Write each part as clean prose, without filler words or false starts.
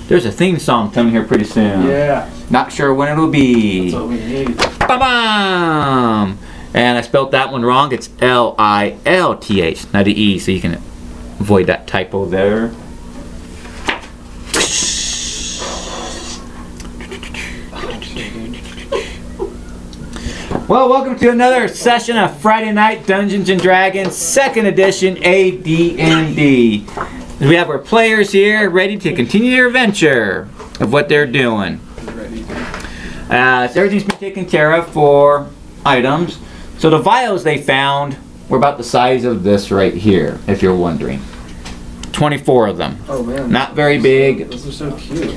There's a theme song coming here pretty soon. Yeah. Not sure when it'll be. That's what we need. Ba-bam! And I spelled that one wrong. It's Lilth, not the E, so you can avoid that typo there. Well, welcome to another session of Friday Night Dungeons and Dragons, 2nd edition AD&D. We have our players here ready to continue their adventure of what they're doing. So everything's been taken care of for items. So the vials they found were about the size of this right here, if you're wondering. 24 of them. Oh man. Not very big. Those are so cute.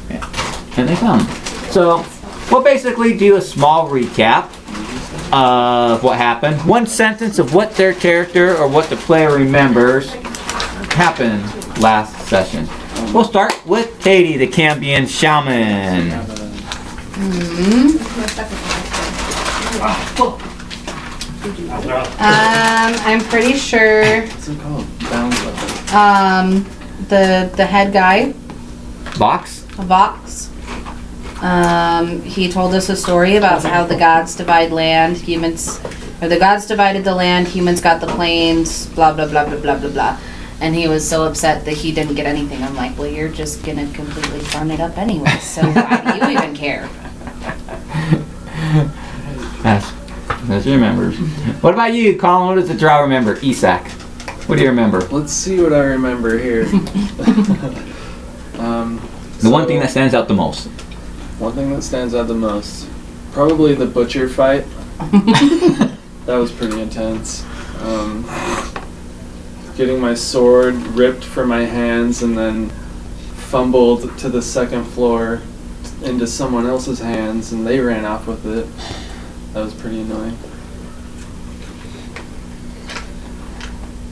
Yeah. And they found them. So we'll basically do a small recap of what happened. One sentence of what their character or what the player remembers happened last session. We'll start with Katie, the Cambion Shaman. I'm pretty sure What's it called? Bound the head guy, Vox? Vox, he told us a story about how the gods divide land, the gods divided the land, humans got the plains, blah blah blah blah blah blah blah. And he was so upset that he didn't get anything. I'm like, well, you're just gonna completely burn it up anyway, so why do you even care? That's your remembers. What about you, Colin? What does the drow remember? Isak. What do you remember? Let's see what I remember here. The one thing that stands out the most. One thing that stands out the most. Probably the butcher fight. That was pretty intense. Getting my sword ripped from my hands and then fumbled to the second floor into someone else's hands and they ran off with it. That was pretty annoying.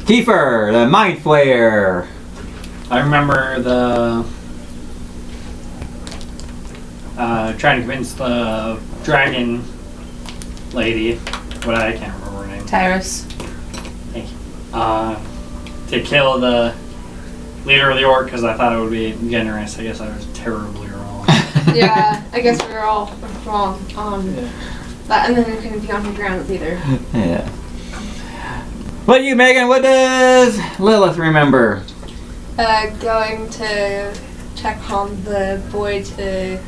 Kiefer, the Mind Flayer. I remember the trying to convince the dragon lady, what I can't remember her name. Tyrus. Thank you. To kill the leader of the orc because I thought it would be generous. I guess I was terribly wrong. Yeah, I guess we were all wrong on Yeah. that, and then we couldn't be on the ground either. Yeah. What about you, Megan? What does Lilith remember? Going to check on the boy to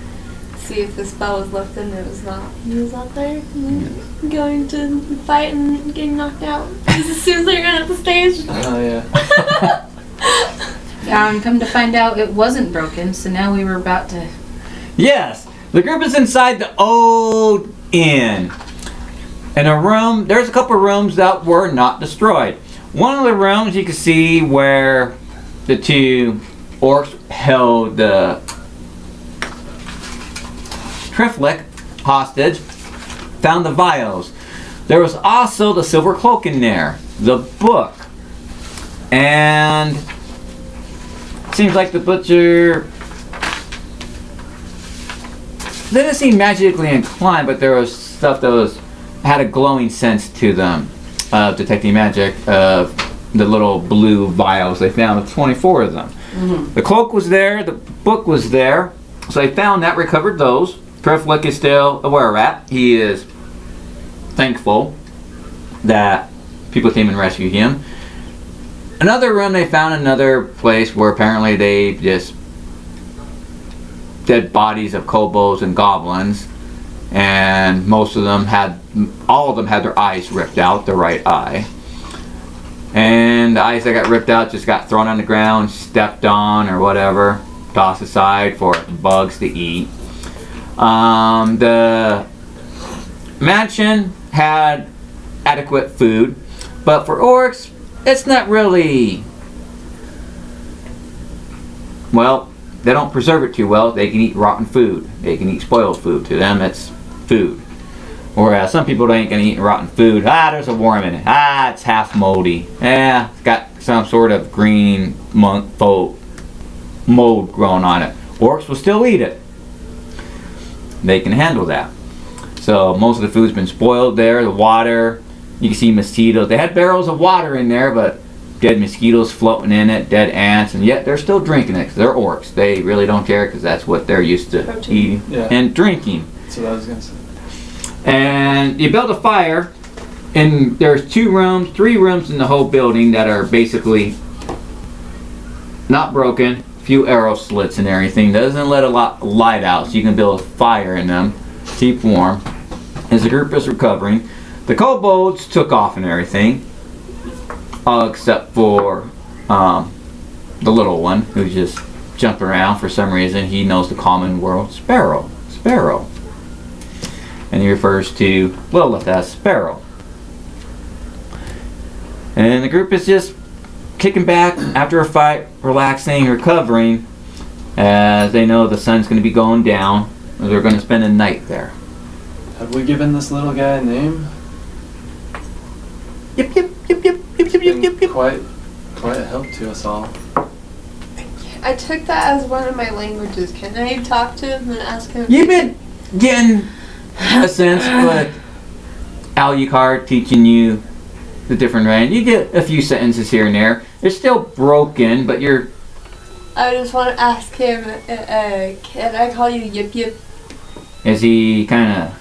see if the spell was lifted, and it was not. He was not there. And then going to fight and getting knocked out. As soon as I ran up the stage. Oh yeah. Come to find out, it wasn't broken. So now we were about to. Yes, the group is inside the old inn. In a room, there's a couple of rooms that were not destroyed. One of the rooms you can see where the two orcs held the Triflick hostage, found the vials. There was also the silver cloak in there, the book, and it seems like the butcher didn't seem magically inclined, but there was stuff that had a glowing sense to them of detecting magic of the little blue vials they found with 24 of them. Mm-hmm. The cloak was there, the book was there, so they found that, recovered those. Triflick is still aware of that. He is thankful that people came and rescued him. Another room, they found another place where apparently they just dead bodies of kobolds and goblins, and all of them had their eyes ripped out, their right eye. And the eyes that got ripped out just got thrown on the ground, stepped on or whatever, tossed aside for bugs to eat. The mansion had adequate food, but for orcs, it's not really, well, they don't preserve it too well. They can eat rotten food. They can eat spoiled food. To them, it's food. Whereas some people ain't gonna eat rotten food. There's a worm in it. It's half moldy. It's got some sort of green mold growing on it. Orcs will still eat it. They can handle that. So most of the food's been spoiled there. The water, you can see mosquitoes. They had barrels of water in there, but dead mosquitoes floating in it, dead ants, and yet they're still drinking it because they're orcs. They really don't care because that's what they're used to Protein. eating Yeah. and drinking. That's what I was gonna say. And you build a fire, and there's 3 rooms in the whole building that are basically not broken. Few arrow slits and everything. Doesn't let a lot of light out, so you can build a fire in them, keep warm. As the group is recovering, the kobolds took off and everything, all except for the little one who's just jumping around for some reason. He knows the common word sparrow, sparrow, and he refers to Lilith as Sparrow. And the group is just kicking back after a fight, relaxing, recovering, as they know the sun's going to be going down. They're going to spend a night there. Have we given this little guy a name? Yep, yep, yep, yep, yep, yep, yep, yep, yep. Quite a help to us all. I took that as one of my languages. Can I talk to him and ask him? You've been getting a sense, but Alucard teaching you the different range. You get a few sentences here and there. It's still broken, but you're. I just want to ask him, can I call you Yip Yip? As he kind of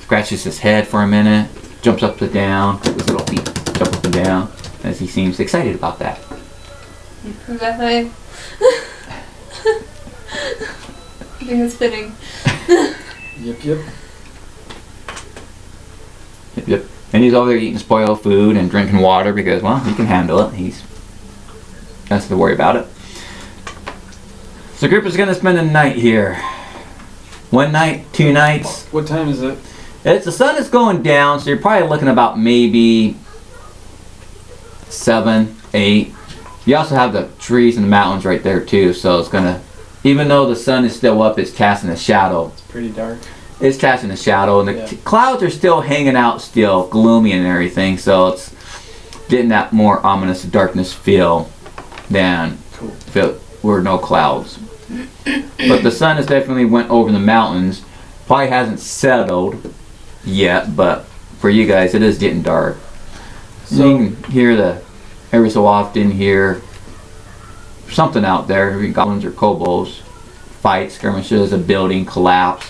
scratches his head for a minute, jumps up and down, his little feet jump up and down, as he seems excited about that. Is that fine? I think it's fitting. Yep, yep. Yep, yep. And he's over there eating spoiled food and drinking water because, well, he can handle it. He's doesn't have to worry about it. So the group is going to spend a night here. 1 night, 2 nights. What time is it? The sun is going down, so you're probably looking about maybe 7, 8. You also have the trees and the mountains right there too, so it's going to, even though the sun is still up, it's casting a shadow. It's pretty dark. It's casting a shadow, and the Yeah. clouds are still hanging out, still gloomy and everything, so it's getting that more ominous darkness feel than Cool. if it were no clouds. But the sun has definitely went over the mountains. Probably hasn't settled yet, but for you guys, it is getting dark. So- you can hear every so often hear something out there, goblins or kobolds, fights, skirmishes, a building collapse.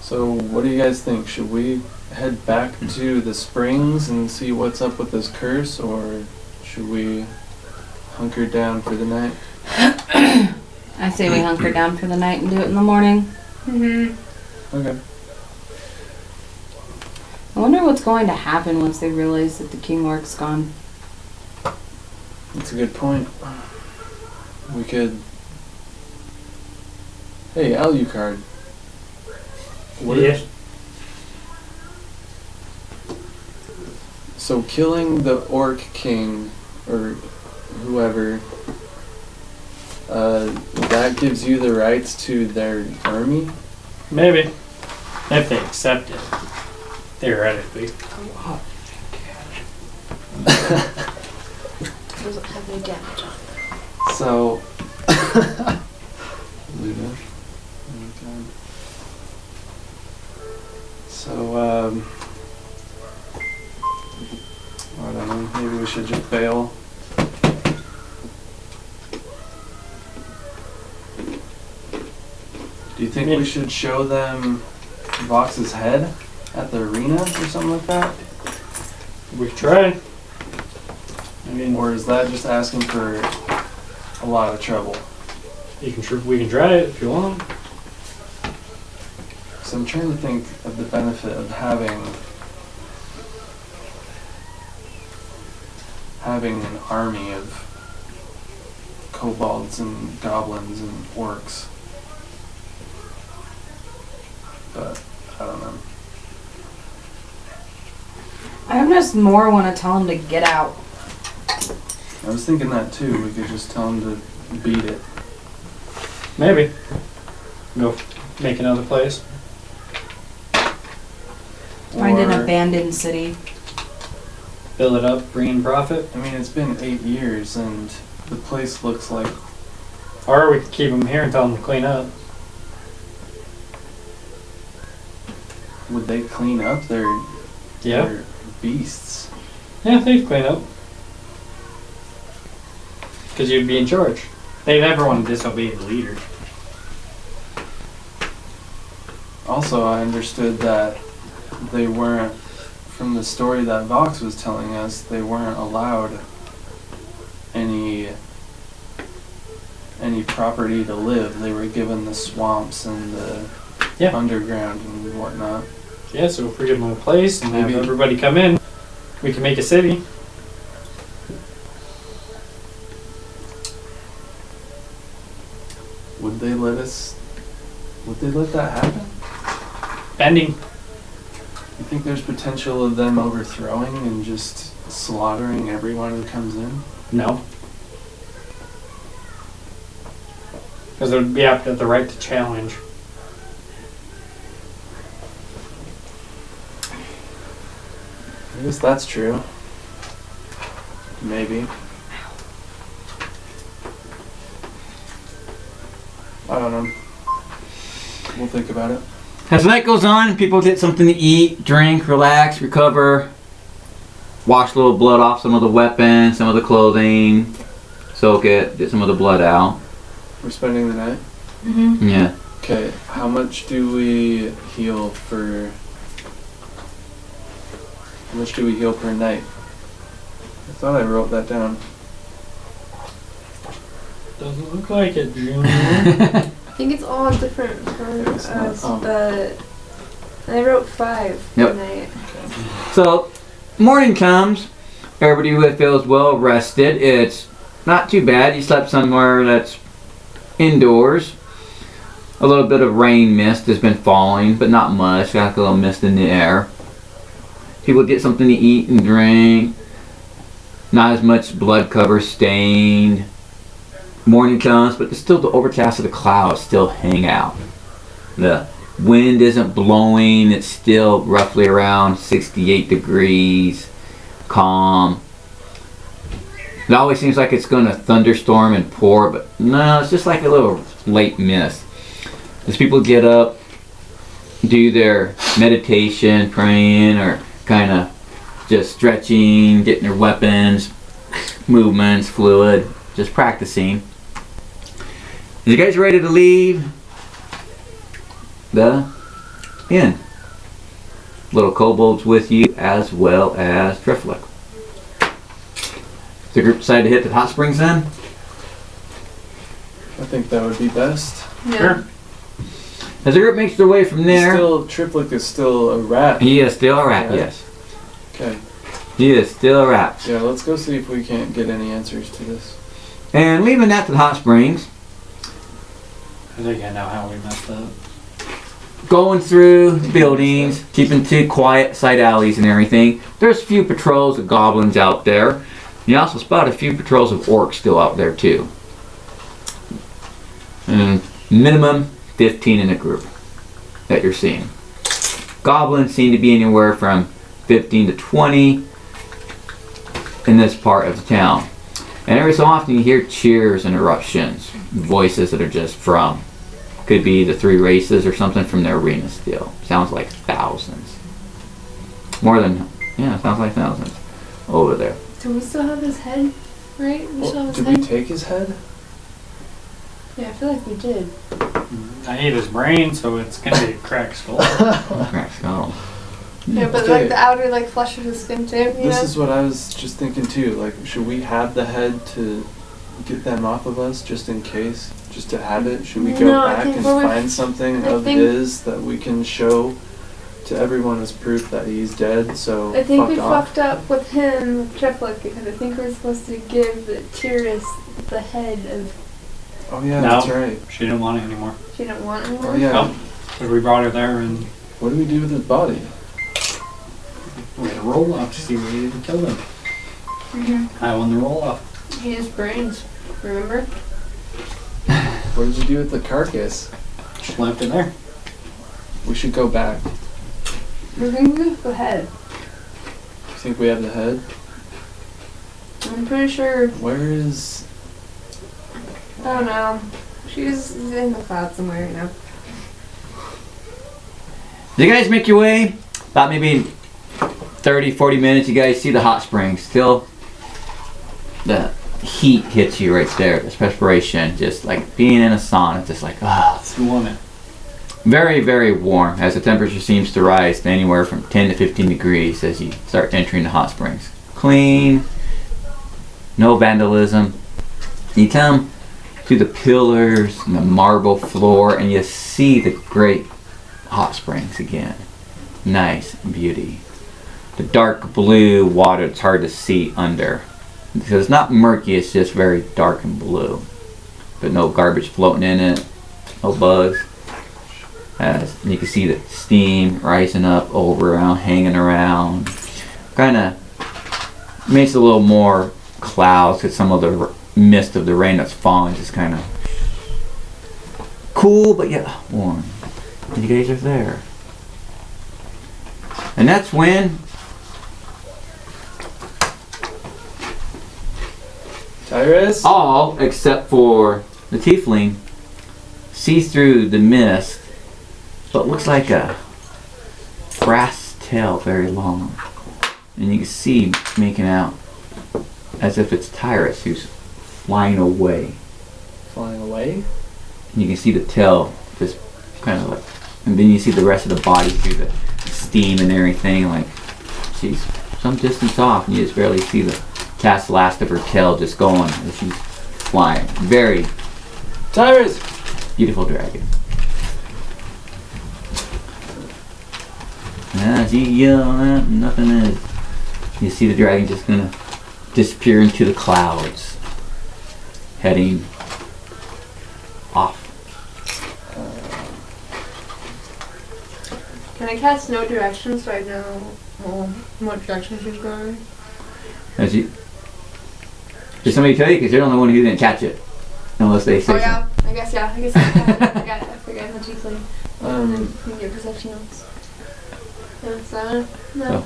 So, what do you guys think? Should we head back to the springs and see what's up with this curse, or should we hunker down for the night? I say we hunker down for the night and do it in the morning. Mm-hmm. Okay. I wonder what's going to happen once they realize that the king orc's gone. That's a good point. We could. Hey, Alucard. What Yes. So killing the Orc King, or whoever, that gives you the rights to their army? Maybe. If they accept it. Theoretically. Doesn't have any damage on it. So... Luda. Oh, God. So, I don't know, maybe we should just bail. Do you think we should show them Vox's head at the arena or something like that? We could try. I mean, Or is that just asking for a lot of trouble? we can try it if you want. So I'm trying to think of the benefit of having an army of kobolds and goblins and orcs. But I don't know. I just more want to tell him to get out. I was thinking that too. We could just tell them to beat it. Maybe. Go make another place. Find an Or- abandoned city. Build it up, bring in profit. I mean, it's been 8 years and the place looks like... Or we could keep them here and tell them to clean up. Would they clean up? They're Yeah. They're beasts. Yeah, they'd clean up. Because you'd be in charge. They'd never want to disobey the leader. Also, I understood that they weren't, from the story that Vox was telling us, they weren't allowed any property to live. They were given the swamps and the underground and whatnot. Yeah, so if we give them a place and Maybe. have everybody come in, we can make a city. Would they let that happen? Bending. You think there's potential of them overthrowing and just slaughtering everyone who comes in? No. Because it would be up to the right to challenge. I guess that's true. Maybe. I don't know. We'll think about it. As the night goes on, people get something to eat, drink, relax, recover, wash a little blood off some of the weapons, some of the clothing, soak it, get some of the blood out. We're spending the night? Mm-hmm. Yeah. Okay, how much do we heal for... How much do we heal per night? I thought I wrote that down. Doesn't look like it, Junior. I think it's all different for It's not- us, oh. but I wrote 5 Yep. tonight. So, morning comes, everybody feels well rested. It's not too bad. You slept somewhere that's indoors. A little bit of rain mist has been falling, but not much. Got a little mist in the air. People get something to eat and drink. Not as much blood cover stained. Morning comes, but there's still the overcast of the clouds still hang out. The wind isn't blowing. It's still roughly around 68 degrees. Calm. It always seems like it's going to thunderstorm and pour, but no, it's just like a little late mist. As people get up, do their meditation, praying, or kind of just stretching, getting their weapons, movements, fluid, just practicing. You guys ready to leave the inn? Little kobolds with you, as well as Driftlook. The group decided to hit the hot springs then? I think that would be best. Yeah. Sure. As the group makes their way from there, Triplic is still a rat. he is still a rat, Yeah. yes. Okay. He is still a rat. Yeah, let's go see if we can't get any answers to this. And leaving that to the hot springs, I think I know how we messed up. going through buildings, keeping to quiet side alleys and everything. There's a few patrols of goblins out there. You also spot a few patrols of orcs still out there too. And minimum 15 in a group that you're seeing. Goblins seem to be anywhere from 15 to 20 in this part of the town. And every so often you hear cheers and eruptions, voices that are just from, could be the 3 races or something from their arena still. Sounds like thousands. More than, yeah, sounds like thousands over there. Do we still have his head? Right? We still have his Did head? we take his head? Yeah, I feel like we did. I ate his brain, so it's gonna be a cracked skull. Crack skull. Yeah, but Okay. like the outer like flesh of his skin too, you This know? is what I was just thinking too. Like, should we have the head to get them off of us just in case? Just to have it? Should we go No, I back think and what we- find something I of think- his that we can show to everyone as proof that he's dead? So I think fuck we off. fucked up with him, with Triplic, because I think we're supposed to give Tyrus the head of. Oh yeah, No. that's right. She didn't want it anymore. She didn't want anymore. Oh yeah. Nope. Because we brought her there and What do we do with his body? we had a roll off to see if we didn't kill him. Mhm. I won the roll off. He has brains. Remember? What did you do with the carcass? Just left it there. We should go back. We're gonna go with the head. You think we have the head? I'm pretty sure. Where is... I don't know. She's in the cloud somewhere, you know. You guys make your way about maybe 30, 40 minutes, you guys see the hot springs. Still, the heat hits you right there. This perspiration, just like being in a sauna, just like, ah. It's warm. Very, very warm as the temperature seems to rise to anywhere from 10 to 15 degrees as you start entering the hot springs. Clean, no vandalism. You come to the pillars and the marble floor and you see the great hot springs again. Nice beauty. The dark blue water, it's hard to see under. Because it's not murky, it's just very dark and blue. But no garbage floating in it, no bugs. As you can see the steam rising up over around, hanging around. Kind of makes it a little more clouds because some of the mist of the rain that's falling just kind of cool but yet warm. And you guys are there. And that's when Tyrus? all except for the tiefling see through the mist what looks like a brass tail, very long. And you can see making out as if it's Tyrus who's flying away. Flying away? And you can see the tail just kind of like, and then you see the rest of the body through the steam and everything, like she's some distance off and you just barely see the last of her tail just going as she's flying. Very Tyrus! beautiful dragon. As you yell at, nothing is. You see the dragon just gonna disappear into the clouds, heading off. Can I cast no directions so I know what direction she's going? As you, did somebody tell you? Because you're the only one who didn't catch it, unless they say Oh yeah, I guess I forgot. I forgot how to play. You can get perception notes. No. Oh.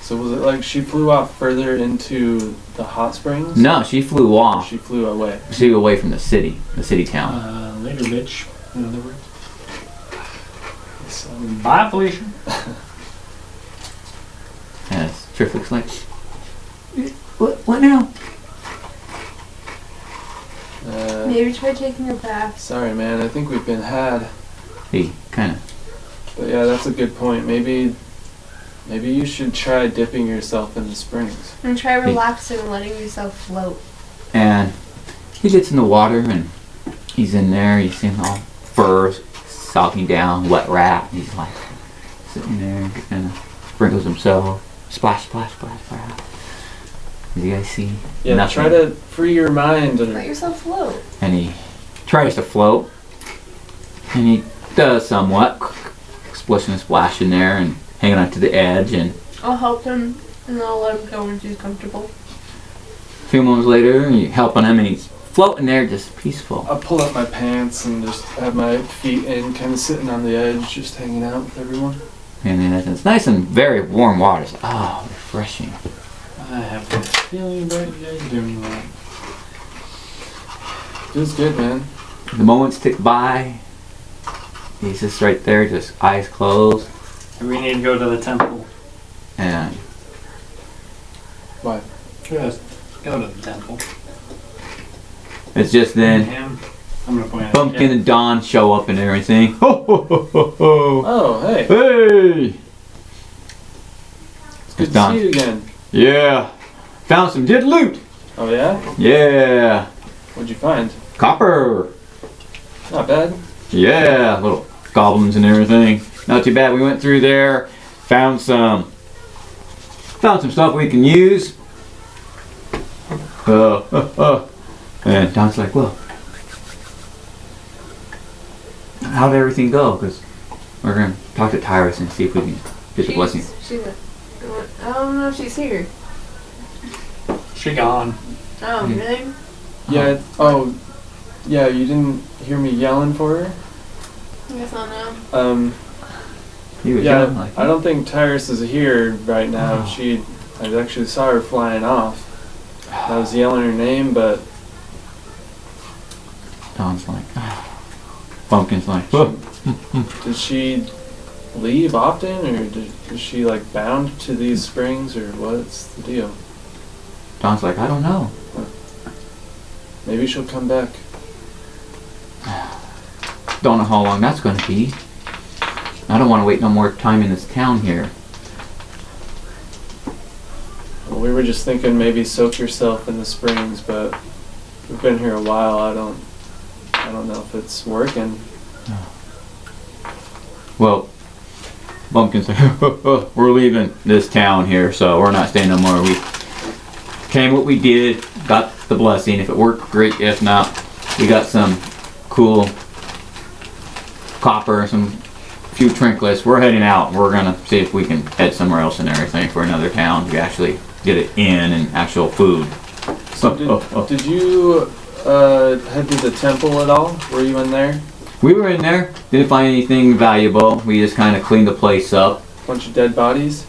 So was it like she flew off further into the hot springs? No, she flew Or off. she flew away. She flew away from the city town. Later, bitch. In other words. So, bye, Felicia. As Triff looks like, what now? Maybe try taking a bath. Sorry, man. I think we've been had. He kind of. But yeah, that's a good point. Maybe you should try dipping yourself in the springs. And try relaxing and letting yourself float. And he gets in the water and he's in there. You see him all fur soaking down, wet rat. He's like sitting there, kind of sprinkles himself. Splash, splash, splash, splash. As you guys see? Yeah, nothing. try to free your mind. Let yourself float. And he tries to float. And he does somewhat. Splishing and splashing there and hanging on to the edge. And I'll help him and I'll let him go when he's comfortable. a few moments later, you're helping him and he's floating there just peaceful. I'll pull up my pants and just have my feet in, kind of sitting on the edge, just hanging out with everyone. And then it's nice and very warm water. It's, oh, refreshing. I have a feeling about you guys doing that. Feels good, man. The moments tick by. He's just right there, just eyes closed. We need to go to the temple. And Why? Just go to the temple. it's just then Him. I'm gonna point at Pumpkin and Dawn show up and everything. Ho, ho, ho, ho, ho. Oh, hey. Hey! It's good to Done. see you again. Yeah. Found some good loot. Oh, yeah? Yeah. What'd you find? Copper. Not bad. Yeah. Little goblins and everything. Not too bad. We went through there, found some stuff we can use. And Dawn's like, well, how did everything go? Because we're going to talk to Tyrus and see if we can get the blessing. I don't know if she's here. She gone. Oh, really? Yeah. Oh, yeah, you didn't hear me yelling for her? I guess I'll know. He was Yeah, young, like, I don't think Tyrus is here right now. Oh. I actually saw her flying off. I was yelling her name, but Dawn's like, Pumpkin's like, whoa. did she leave often, or is she like bound to these springs, or what's the deal? Don's like, I don't know. Maybe she'll come back. Don't know how long that's going to be. I don't want to wait no more time in this town here. Well, we were just thinking maybe soak yourself in the springs, but we've been here a while. I don't know if it's working. Well, Bumpkin's like, we're leaving this town here, so we're not staying no more. We came what we did, got the blessing. If it worked, great. If not, we got some cool copper, some few trinkets. We're heading out. We're gonna see if we can head somewhere else and everything for another town to actually get it in and actual food. So did you head to the temple at all? Were you in there? We were in there, didn't find anything valuable. We just kind of cleaned the place up. Bunch of dead bodies?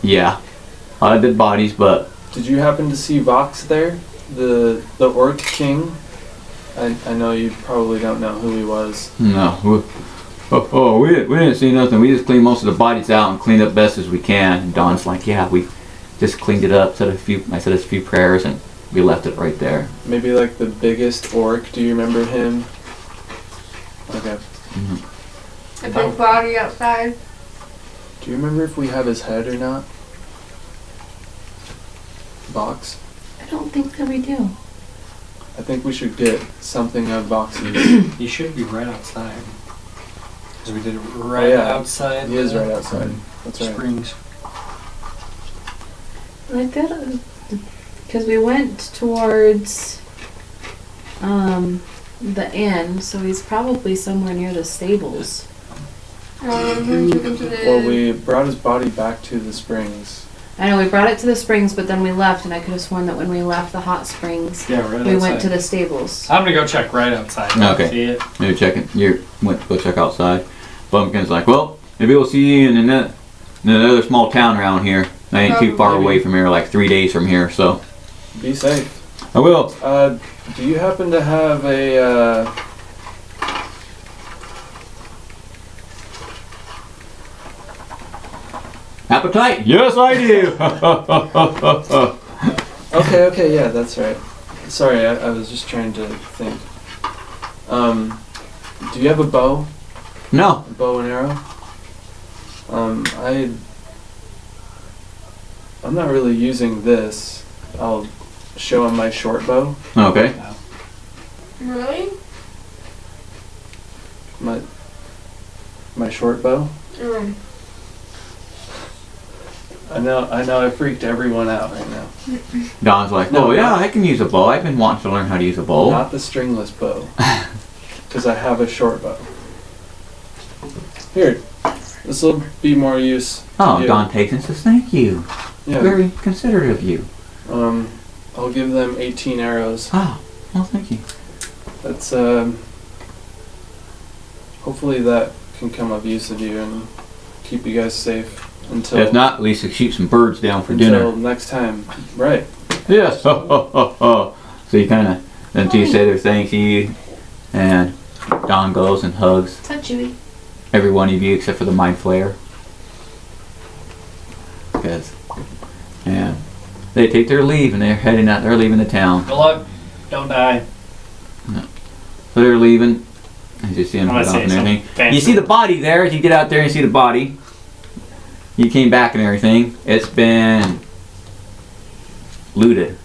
Yeah, a lot of dead bodies, but Did you happen to see Vox there? The Orc King? I know you probably don't know who he was. no. We didn't see nothing. We just cleaned most of the bodies out and cleaned up best as we can. And Don's like, yeah, we just cleaned it up, I said a few prayers, and we left it right there. Maybe like the biggest orc. Do you remember him? Okay. A big body outside. Do you remember if we have his head or not? Vox? I don't think that we do. I think we should get something of Vox's. He should be right outside. Because we did it right yeah. outside. He is the right outside. That's right. Springs. Like that, because we went towards the inn, so he's probably somewhere near the stables. Took him to the. Well, we brought his body back to the springs. I know we brought it to the springs, but then we left, and I could have sworn that when we left the hot springs, Yeah, right we outside. went to the stables. I'm gonna go check right outside. Okay. See it? Maybe you went to go check outside. Bumpkin's like, well, maybe we'll see you in another small town around here. I ain't too far away from here, like 3 days from here, so Be safe. I will. Do you happen to have a Appetite? Yes, I do. Okay, yeah, that's right. Sorry, I was just trying to think. Do you have a bow? No. A bow and arrow? I'm not really using this. I'll show him my short bow. Okay. Really? My short bow? Mm. I know I freaked everyone out right now. Don's like, No, oh yeah, not- I can use a bow. I've been wanting to learn how to use a bow. Not the stringless bow. Because I have a short bow. Here, this will be more use to Oh, you. Don takes it and says, thank you. Yeah. Very considerate of you. I'll give them 18 arrows. Oh, well, thank you. That's hopefully that can come of use of you and keep you guys safe until If not, at least shoot some birds down for until dinner. next time. Right. Yes. So you kind of, then you say their thank you, and Don goes and hugs Touchy. every one of you except for the Mind Flayer. Because, yeah, they take their leave and they're heading out. They're leaving the town. Good luck. Don't die. So they're leaving. As you see them I'm head gonna off say and everything. something You see the body there. As you get out there and you see the body. You came back and everything. It's been looted.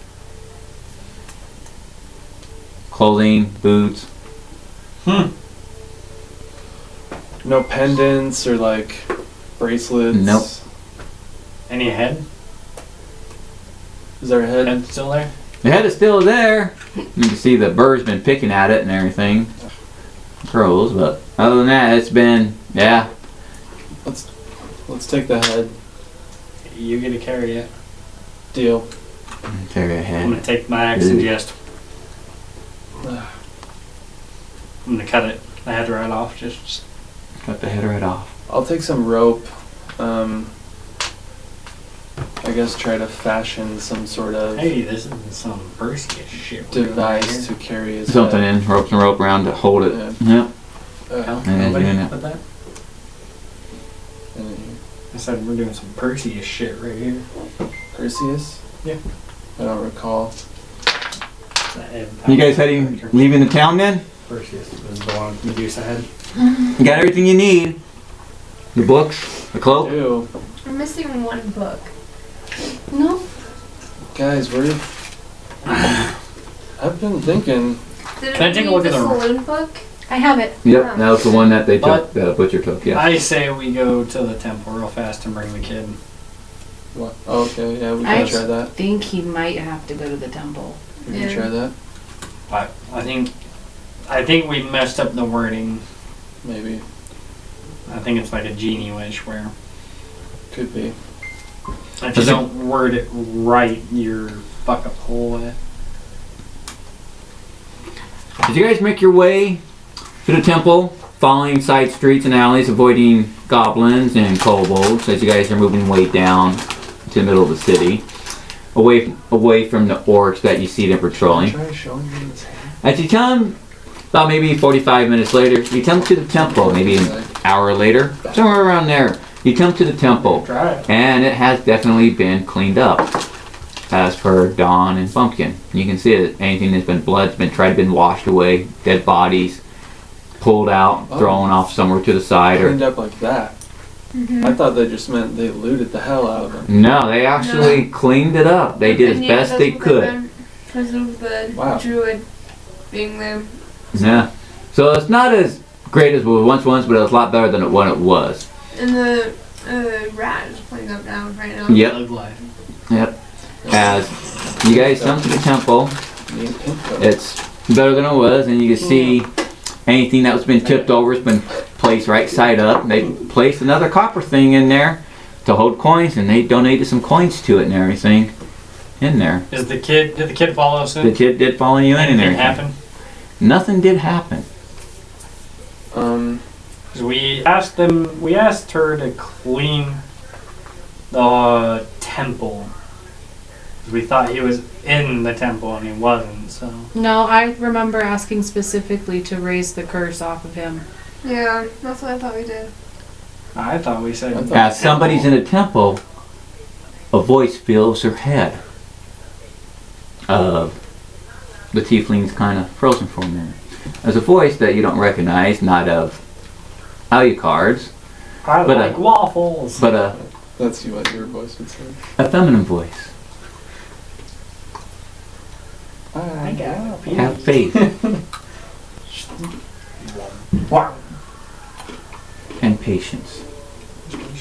Clothing, boots. No pendants or like bracelets. Nope. Any head? Is there a head? Head still there? The head is still there. You can see the bird's been picking at it and everything. Crows, but other than that, it's been, yeah. Let's take the head. You get to carry it. Deal. Carry a I'm head. gonna take my axe and just. I'm gonna cut it. The head right off. Just. Cut the head right off. I'll take some rope. I guess try to fashion some sort of Hey, this isn't some Percy shit. we're doing device here. to carry his Something head. in, rope and rope around to hold it. Yeah. Yep. Uh, Yeah, Nobody doing it. put that? I said we're doing some Perseus shit right here. Perseus? Yeah. I don't recall. You guys leaving the town then? Perseus was the one Medusa had. You got everything you need. The books, the cloak. Ew. I'm missing one book. No. Guys, I've been thinking. Did Can I take a look at the- saloon book? I have it. Yep, that was the one that they But- took, the butcher took, yeah. I say we go to the temple real fast and bring the kid. What? Oh, okay, yeah, we I can try that. think he might have to go to the temple. We can Yeah. try that. But I think we messed up the wording. Maybe. I think it's like a genie wish where Could be. if you don't word it right, you're fuck up the whole way. Did you guys make your way to the temple, following side streets and alleys, avoiding goblins and kobolds as you guys are moving way down to the middle of the city, away from the orcs that you see them patrolling? Try showing me his hand. As you come, about maybe 45 minutes later, you come to the temple, maybe an hour later, somewhere around there. You come to the temple, Try it. and it has definitely been cleaned up, as per Dawn and Pumpkin. You can see that anything that's been blood's been washed away, dead bodies pulled out, Oh. thrown off somewhere to the side, Cleaned or up like that. I thought that just meant they looted the hell out of them. no, they actually cleaned it up. They did as best they could. Because of the Wow. druid being there. Yeah. So it's not as great as it once was, but it was a lot better than what it was. And the rat is playing up now, right now. Yep. Live life. Yep. As you guys come to the temple, Me and Pink though. it's better than it was, and you can see anything that was been tipped over has been placed right side up. They placed another copper thing in there to hold coins, and they donated some coins to it and everything in there. Did the kid follow us in? The kid did follow you in and Anything everything. happen? Nothing did happen. Because we asked her to clean the temple. 'Cause we thought he was in the temple and he wasn't, so. No, I remember asking specifically to raise the curse off of him. Yeah, that's what I thought we did. I thought we said. I thought- As somebody's in a temple, a voice fills her head. The tiefling's kind of frozen for a minute. There's a voice that you don't recognize, not of Alucard's, I but like waffles. but a That's what your voice would say. feminine voice. I got a Have faith Wow. and patience,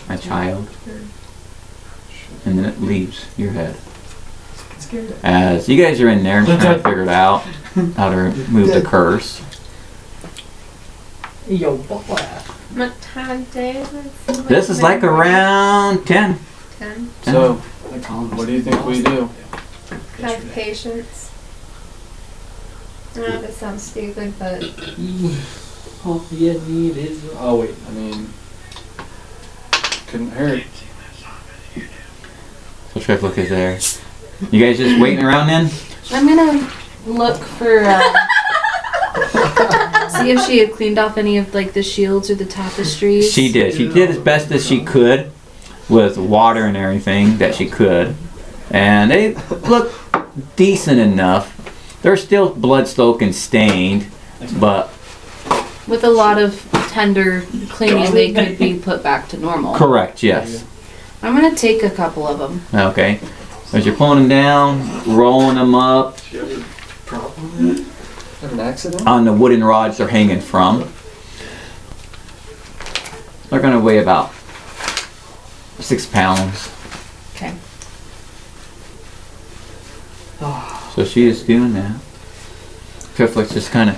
my child. And then it leaves your head. As you guys are in there and trying to figure it out how to remove the curse. Yo, boy. What time of day is it? This is like around 10. 10. So, what do you think we do? Have patience. I know this sounds stupid, but All you need is. Oh wait. I mean, couldn't hurt. Which look is there? You guys just waiting around then? I'm gonna look for see if she had cleaned off any of like the shields or the tapestries. She did. She did as best as she could with water and everything that she could. And they look decent enough. They're still blood-soaked and stained, but With a lot of tender cleaning, they could be put back to normal. correct, yes. I'm gonna take a couple of them. Okay. As you're pulling them down, rolling them up Have an accident? on the wooden rods they're hanging from. They're gonna weigh about 6 pounds. Okay. So she is doing that. Triflic's just kind of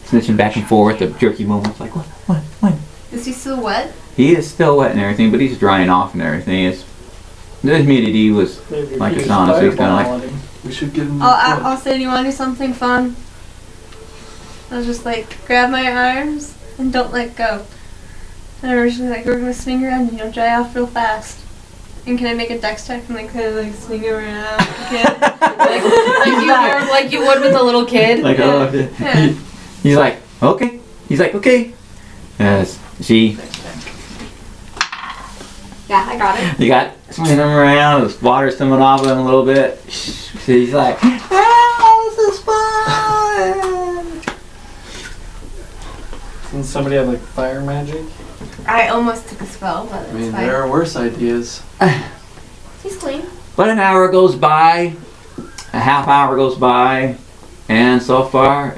snitching back and forth, the jerky moments, like, what? is he still wet? He is still wet and everything, but he's drying off and everything. The humidity was like a sauna, so he's kind of like, We should give him. I'll say, do you want to do something fun? I'll just like grab my arms and don't let go. And we're just like, we're gonna swing around and dry off real fast. And can I make a dex check and like kind of like swing around again? like you would with a little kid. like, oh, Yeah. he's like, okay. He's like, okay. As she Yeah, I got it. You got swinging him around, there's water coming off him a little bit. So he's like, ah, this is fun! Doesn't somebody have like fire magic? I almost took a spell, but I it's mean, fine. there are worse ideas. He's clean. But an hour goes by, a half hour goes by, and so far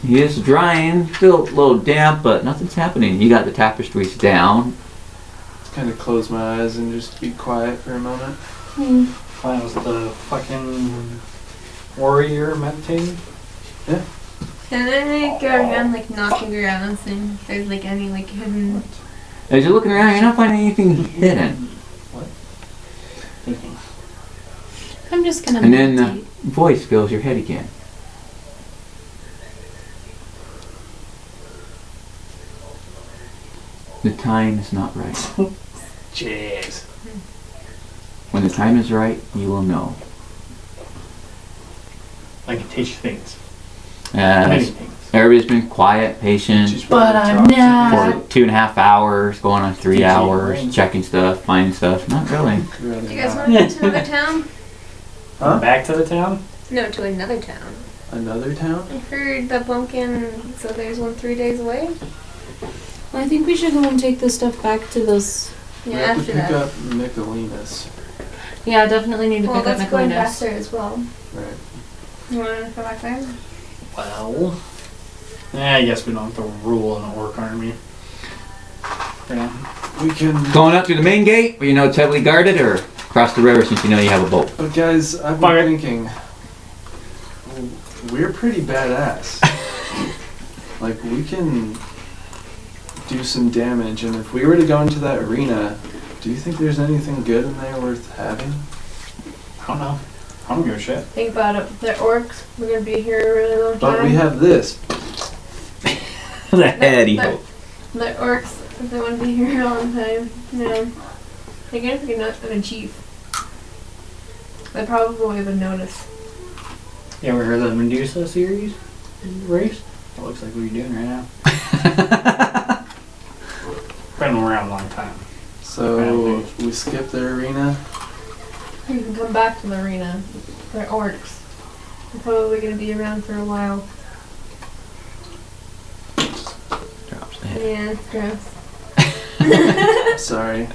he is drying, still a little damp, but nothing's happening. You got the tapestries down. Kind of close my eyes and just be quiet for a moment. Fine, was the fucking warrior meditating? Can I go around like knocking around and see if there's like any like hidden? As you're looking around, you're not finding anything hidden. I'm just gonna And then the meditate. voice fills your head again. The time is not right. Jeez. When the time is right, you will know. I can teach you things. Many As things. everybody's been quiet, patient, Just But wanna I'm talk to not. for 2.5 hours, going on 3 Teaching your hours, brain. checking stuff, finding stuff. Not really. people. Do you guys want to go to another town? Huh? Back to the town? No, to another town. Another town? I heard the pumpkin. So there's one 3 days away. Well, I think we should go and take this stuff back to those. We Yeah, have to after pick that. up Nicolinus. Yeah, definitely need to Well, pick up let's go back Nicolinus. there as well. Right. You want to go back there? Well. I guess we don't have to rule an orc army. Yeah. We can. Going up to the main gate, where you know it's heavily guarded, or across the river since you know you have a boat. But guys, I've Fuck it. been thinking. We're pretty badass. Like, we can do some damage, and if we were to go into that arena, do you think there's anything good in there worth having? I don't know. I don't give a shit. Think about it. They're orcs. We're gonna be here a really long time. But we have this. The heady They're- hope. The orcs, if they want to be here a long time, you know, even if you're not a chief, they probably would notice. You ever heard of the Medusa series? Race? That looks like what you're doing right now. Been around a long time. So we skip the arena. You can come back to the arena. They're orcs. They're probably going to be around for a while. Drops the head. Yeah, it's gross. Sorry.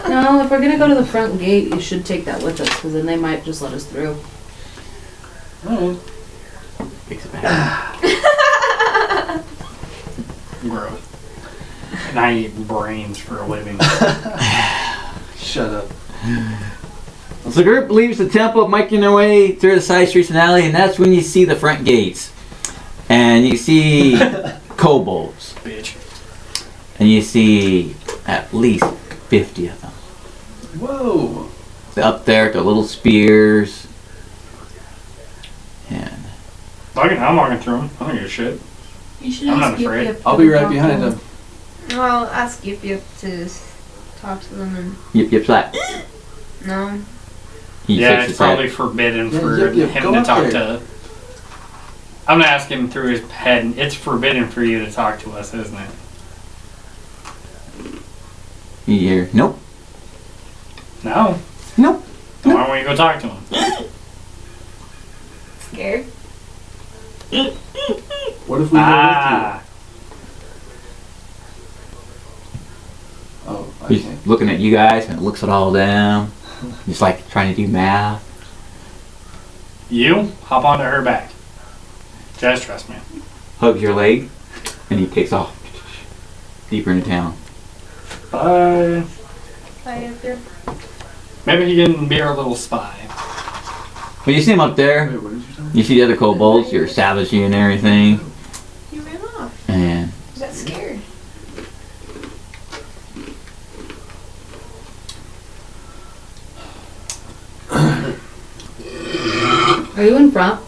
No, if we're gonna go to the front gate, you should take that with us, because then they might just let us through. Alright. Takes it back. Gross. And I eat brains for a living. Shut up. So the group leaves the temple, making their way through the side streets and alley, and that's when you see the front gates. And you see kobolds. Bitch. And you see at least 50 of them. Whoa. Up there with their little spears. And Fucking, I'm walking through them. I don't give a shit. You should I'm not ask Yip afraid. Yip to I'll be right talk to behind them. him. Well, I'll ask Yip Yip to talk to them and... Yip Yip's like, No. he Yeah, shakes it's his probably head. forbidden Yeah, for Yip Yip, him go to up talk there. to. I'm gonna ask him through his head. It's forbidden for you to talk to us, isn't it? You hear, nope, No. nope. Then why don't we go talk to him? Scared? What if we go Ah. with you? Oh, I He's can't. looking at you guys and looks at all of them. He's like trying to do math. You hop onto her back. Just trust me. Hugs your leg, and he takes off deeper into town. Bye. Bye, Yip Yip. Maybe he can be our little spy. Well, you see him up there. Wait, what did you tell me? You see the other kobolds, you're savaging and everything. You ran off. And You got scared. Are you in front?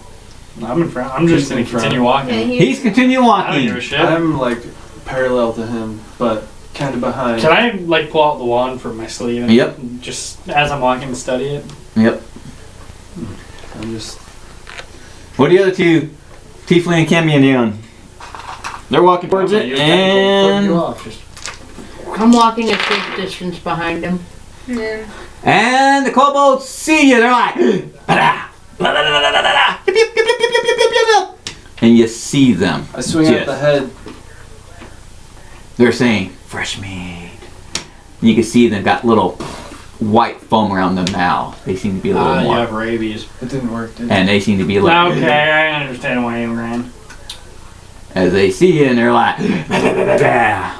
I'm in front. I'm just He's gonna in front. continue walking. Yeah, he's continue I don't give a walking. shit. I'm like parallel to him, but kind of behind. Can I like pull out the wand from my sleeve? And Yep. Just as I'm walking to study it. Yep. I'm just. What are the other two, Tiefling and Cambion, doing? They're walking towards I'm it, gonna use that to flip you and off. Just I'm walking a safe distance behind him. Yeah. And the kobolds see you. They're like, "Ba-da, ba-da-da-da-da-da, yip, yip, yip, yip, yip, yip, yip, yip, yip." And you see them. I swing at the head. They're saying, fresh meat. And you can see them got little white foam around the mouth. They seem to be a little You more. have rabies. It didn't work, did it? And they seem to be like, Okay, I understand why you ran. as they see you, and they're like, "Da-da-da-da-da."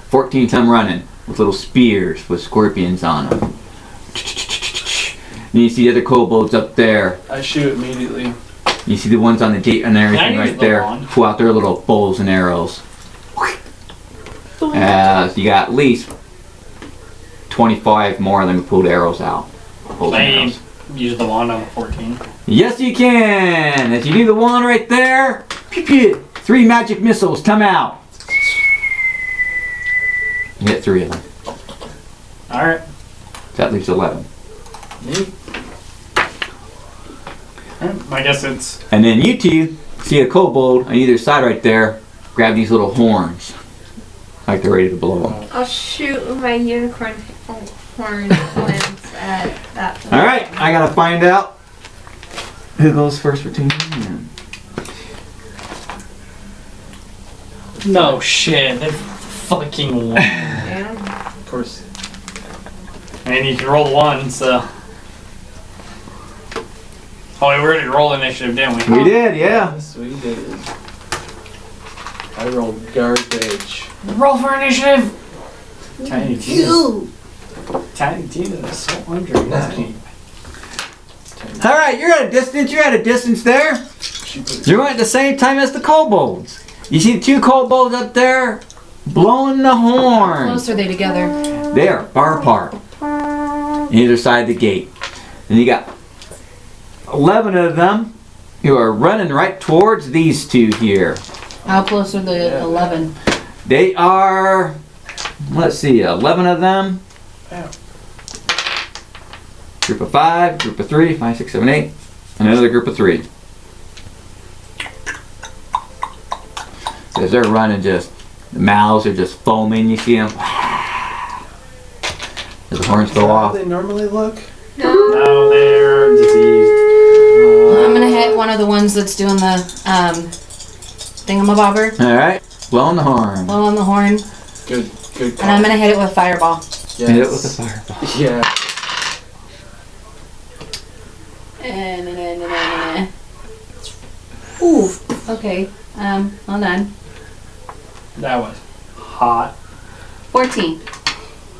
14 come running with little spears with scorpions on them. And you see the other kobolds up there. I shoot immediately. You see the ones on the gate and everything use right the there. wand? Pull out their little bows and arrows. You got at least 25 more of them who pulled arrows out. Bows and I arrows. use the wand on the 14. Yes, you can. As you do the wand right there, pew, pew, 3 magic missiles come out. You get 3 of them. Alright. That leaves 11. I guess it's. And then you two see a kobold on either side right there. Grab these little horns, like they're ready to blow up. I'll shoot with my unicorn horn lens at that. All right, I gotta find out who goes first between you and No shit. They're fucking one. Yeah. Of course. And you can roll 1, so. Oh, we already rolled initiative, didn't we? we did, yeah. Yes, we did. I rolled garbage. Roll for initiative! Tiny Tina. Tiny Tina is so underrated. All right, you're at a distance. You're at a distance there. You're going at the same time as the kobolds. You see the 2 kobolds up there blowing the How horn. close are they together? They are far apart on either side of the gate. And you got 11 of them who are running right towards these 2 here. How close are the 11? They are, let's see, 11 of them. Yeah. Group of 5, group of 3, 5, 6, 7, 8. Another group of 3. As they're running, just the mouths are just foaming. You see them. As the horns Is go that how off. they normally look? No. No, they're diseased. I'm gonna hit one of the ones that's doing the thingamabobber. All right, blowing the horn. Blow on the horn. Good And I'm gonna hit it with fireball. Yes. Hit it with a fireball. Yeah. Ooh, okay. Hold on. That was hot. 14.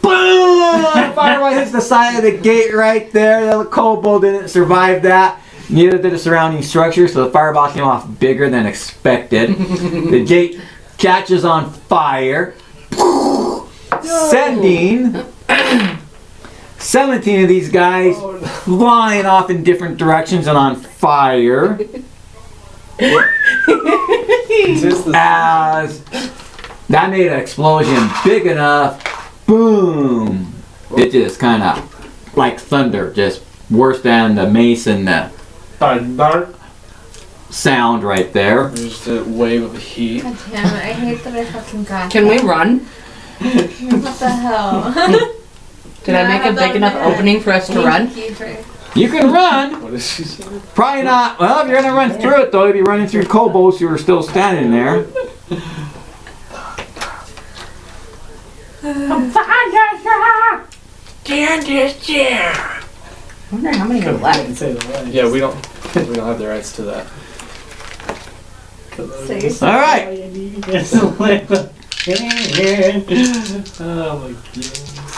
Boom! Fireball hits the side of the gate right there. The kobold didn't survive that. Neither did the surrounding structure, so the fireball came off bigger than expected. The gate catches on fire, sending 17 of these guys flying off in different directions and on fire. Just the As that made an explosion big enough, boom! It just kind of like thunder, just worse than the mace and the sound right there. There's a wave of heat. God damn it, I hate that I fucking got Can we that. run? What the hell? Did I make a big enough opening for us to run? You can run, What is she saying? probably not. Well, if you're gonna run through it though, you'll be running through kobolds who are still standing there. I wonder how many are left. Yeah, we don't have the rights to that. All right, Oh my god.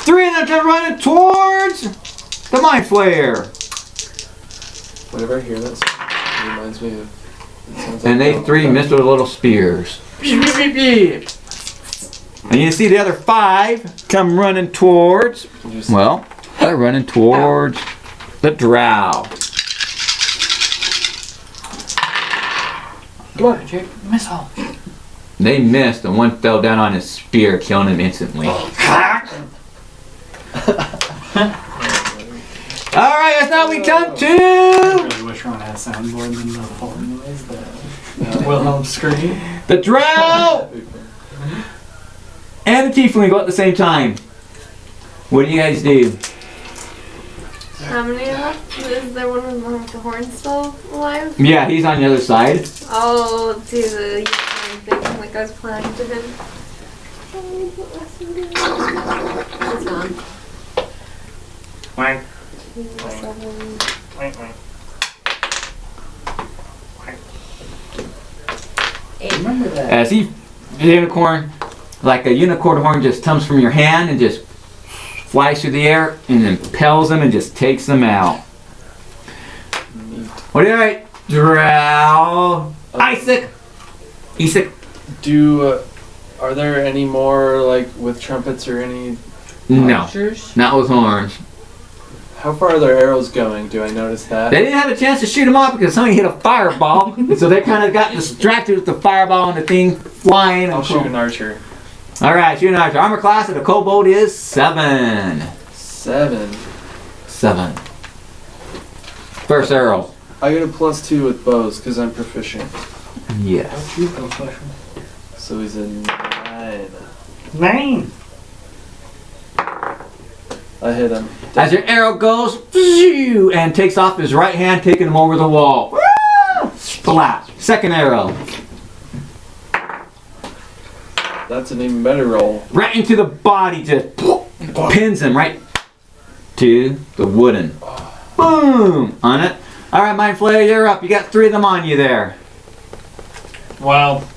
3 of them are running towards the mind flayer, Whenever I hear that song, it reminds me of. It sounds and like they 3 missed with little spears. And you see the other 5 come running towards. Just, Well, they're running towards the drow. Come on, Jake. Missile. They missed, and one fell down on his spear, killing him instantly. All right, that's now we come I to really wish Ron had a soundboard than the phone noise. The Wilhelm scream. the drow and the tiefling go at the same time. What do you guys do? How many are left? Is there one of them with the horn still alive? Yeah, he's on the other side. I'll do the thing like I was planning to him. It's gone. Wank. 7. Wank, wank. Remember that. As the unicorn, like a unicorn horn, just comes from your hand and just flies through the air and then impels them and just takes them out. What do you like, Drow? Isaac. Are there any more like with trumpets or any? No, Archers? not with horns. How far are their arrows going? Do I notice that? They didn't have a chance to shoot them off because somebody hit a fireball, and so they kind of got distracted with the fireball and the thing flying. I'll shoot an archer. All right, shoot an archer. Armor class of the kobold is 7. 7. 7. First arrow. I get a +2 with bows because I'm proficient. Yes. So he's a 9. 9. I hit him. As your arrow goes, and takes off his right hand, taking him over the wall. Splat. Second arrow. That's an even better roll. Right into the body, just pins him right to the wooden. Boom! On it. All right, Mind Flayer, you're up. You got 3 of them on you there. Well.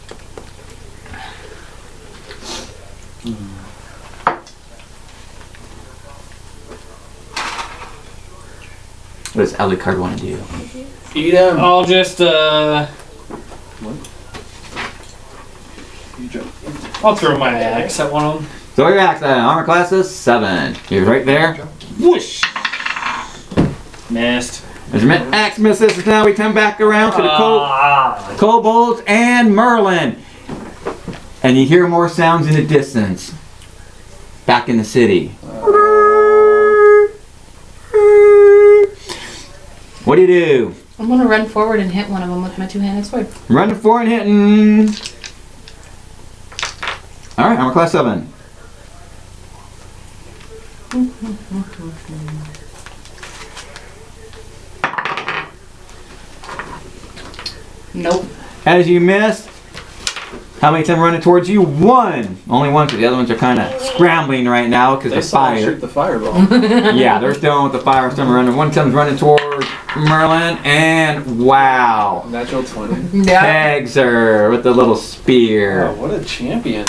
What does Alucard want to do? Eat him. I'll just, You jump. I'll throw my axe at one of them. Throw your axe at him. Armor class is 7. You're right there. Whoosh! Missed. As your axe misses, now we come back around to the kobolds and Merlin. And you hear more sounds in the distance. Back in the city. What do you do? I'm gonna run forward and hit one of them with my two-handed sword. Running forward and hitting. Alright, armor class 7. Nope. As you miss, how many times running towards you? 1. Only 1 because the other ones are kind of scrambling right now because They of saw me fire. shoot the fireball. Yeah, they're still with the fire. Some are running. One comes running towards Merlin, and wow. Natural 20. Pegs her with the little spear. Oh, what a champion.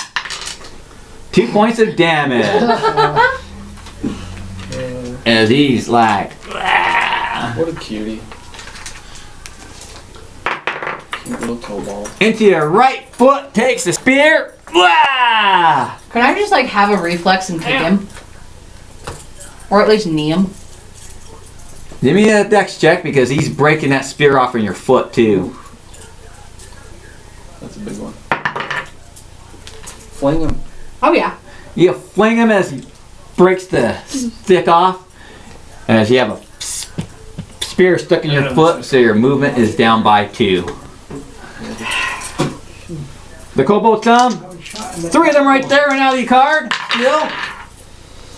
2 points of damage. As he's like, "Ah." What a cutie. Cute little kobold. Into your right foot takes the spear. Wah! Can I just like have a reflex and kick him? Or at least knee him? Give me a dex check because he's breaking that spear off in your foot too. That's a big one. Fling him. Oh yeah. You fling him as he breaks the stick off. And as you have a spear stuck in your foot, so your movement is down by 2. The kobolds come. 3 of them right there in Alucard. Still.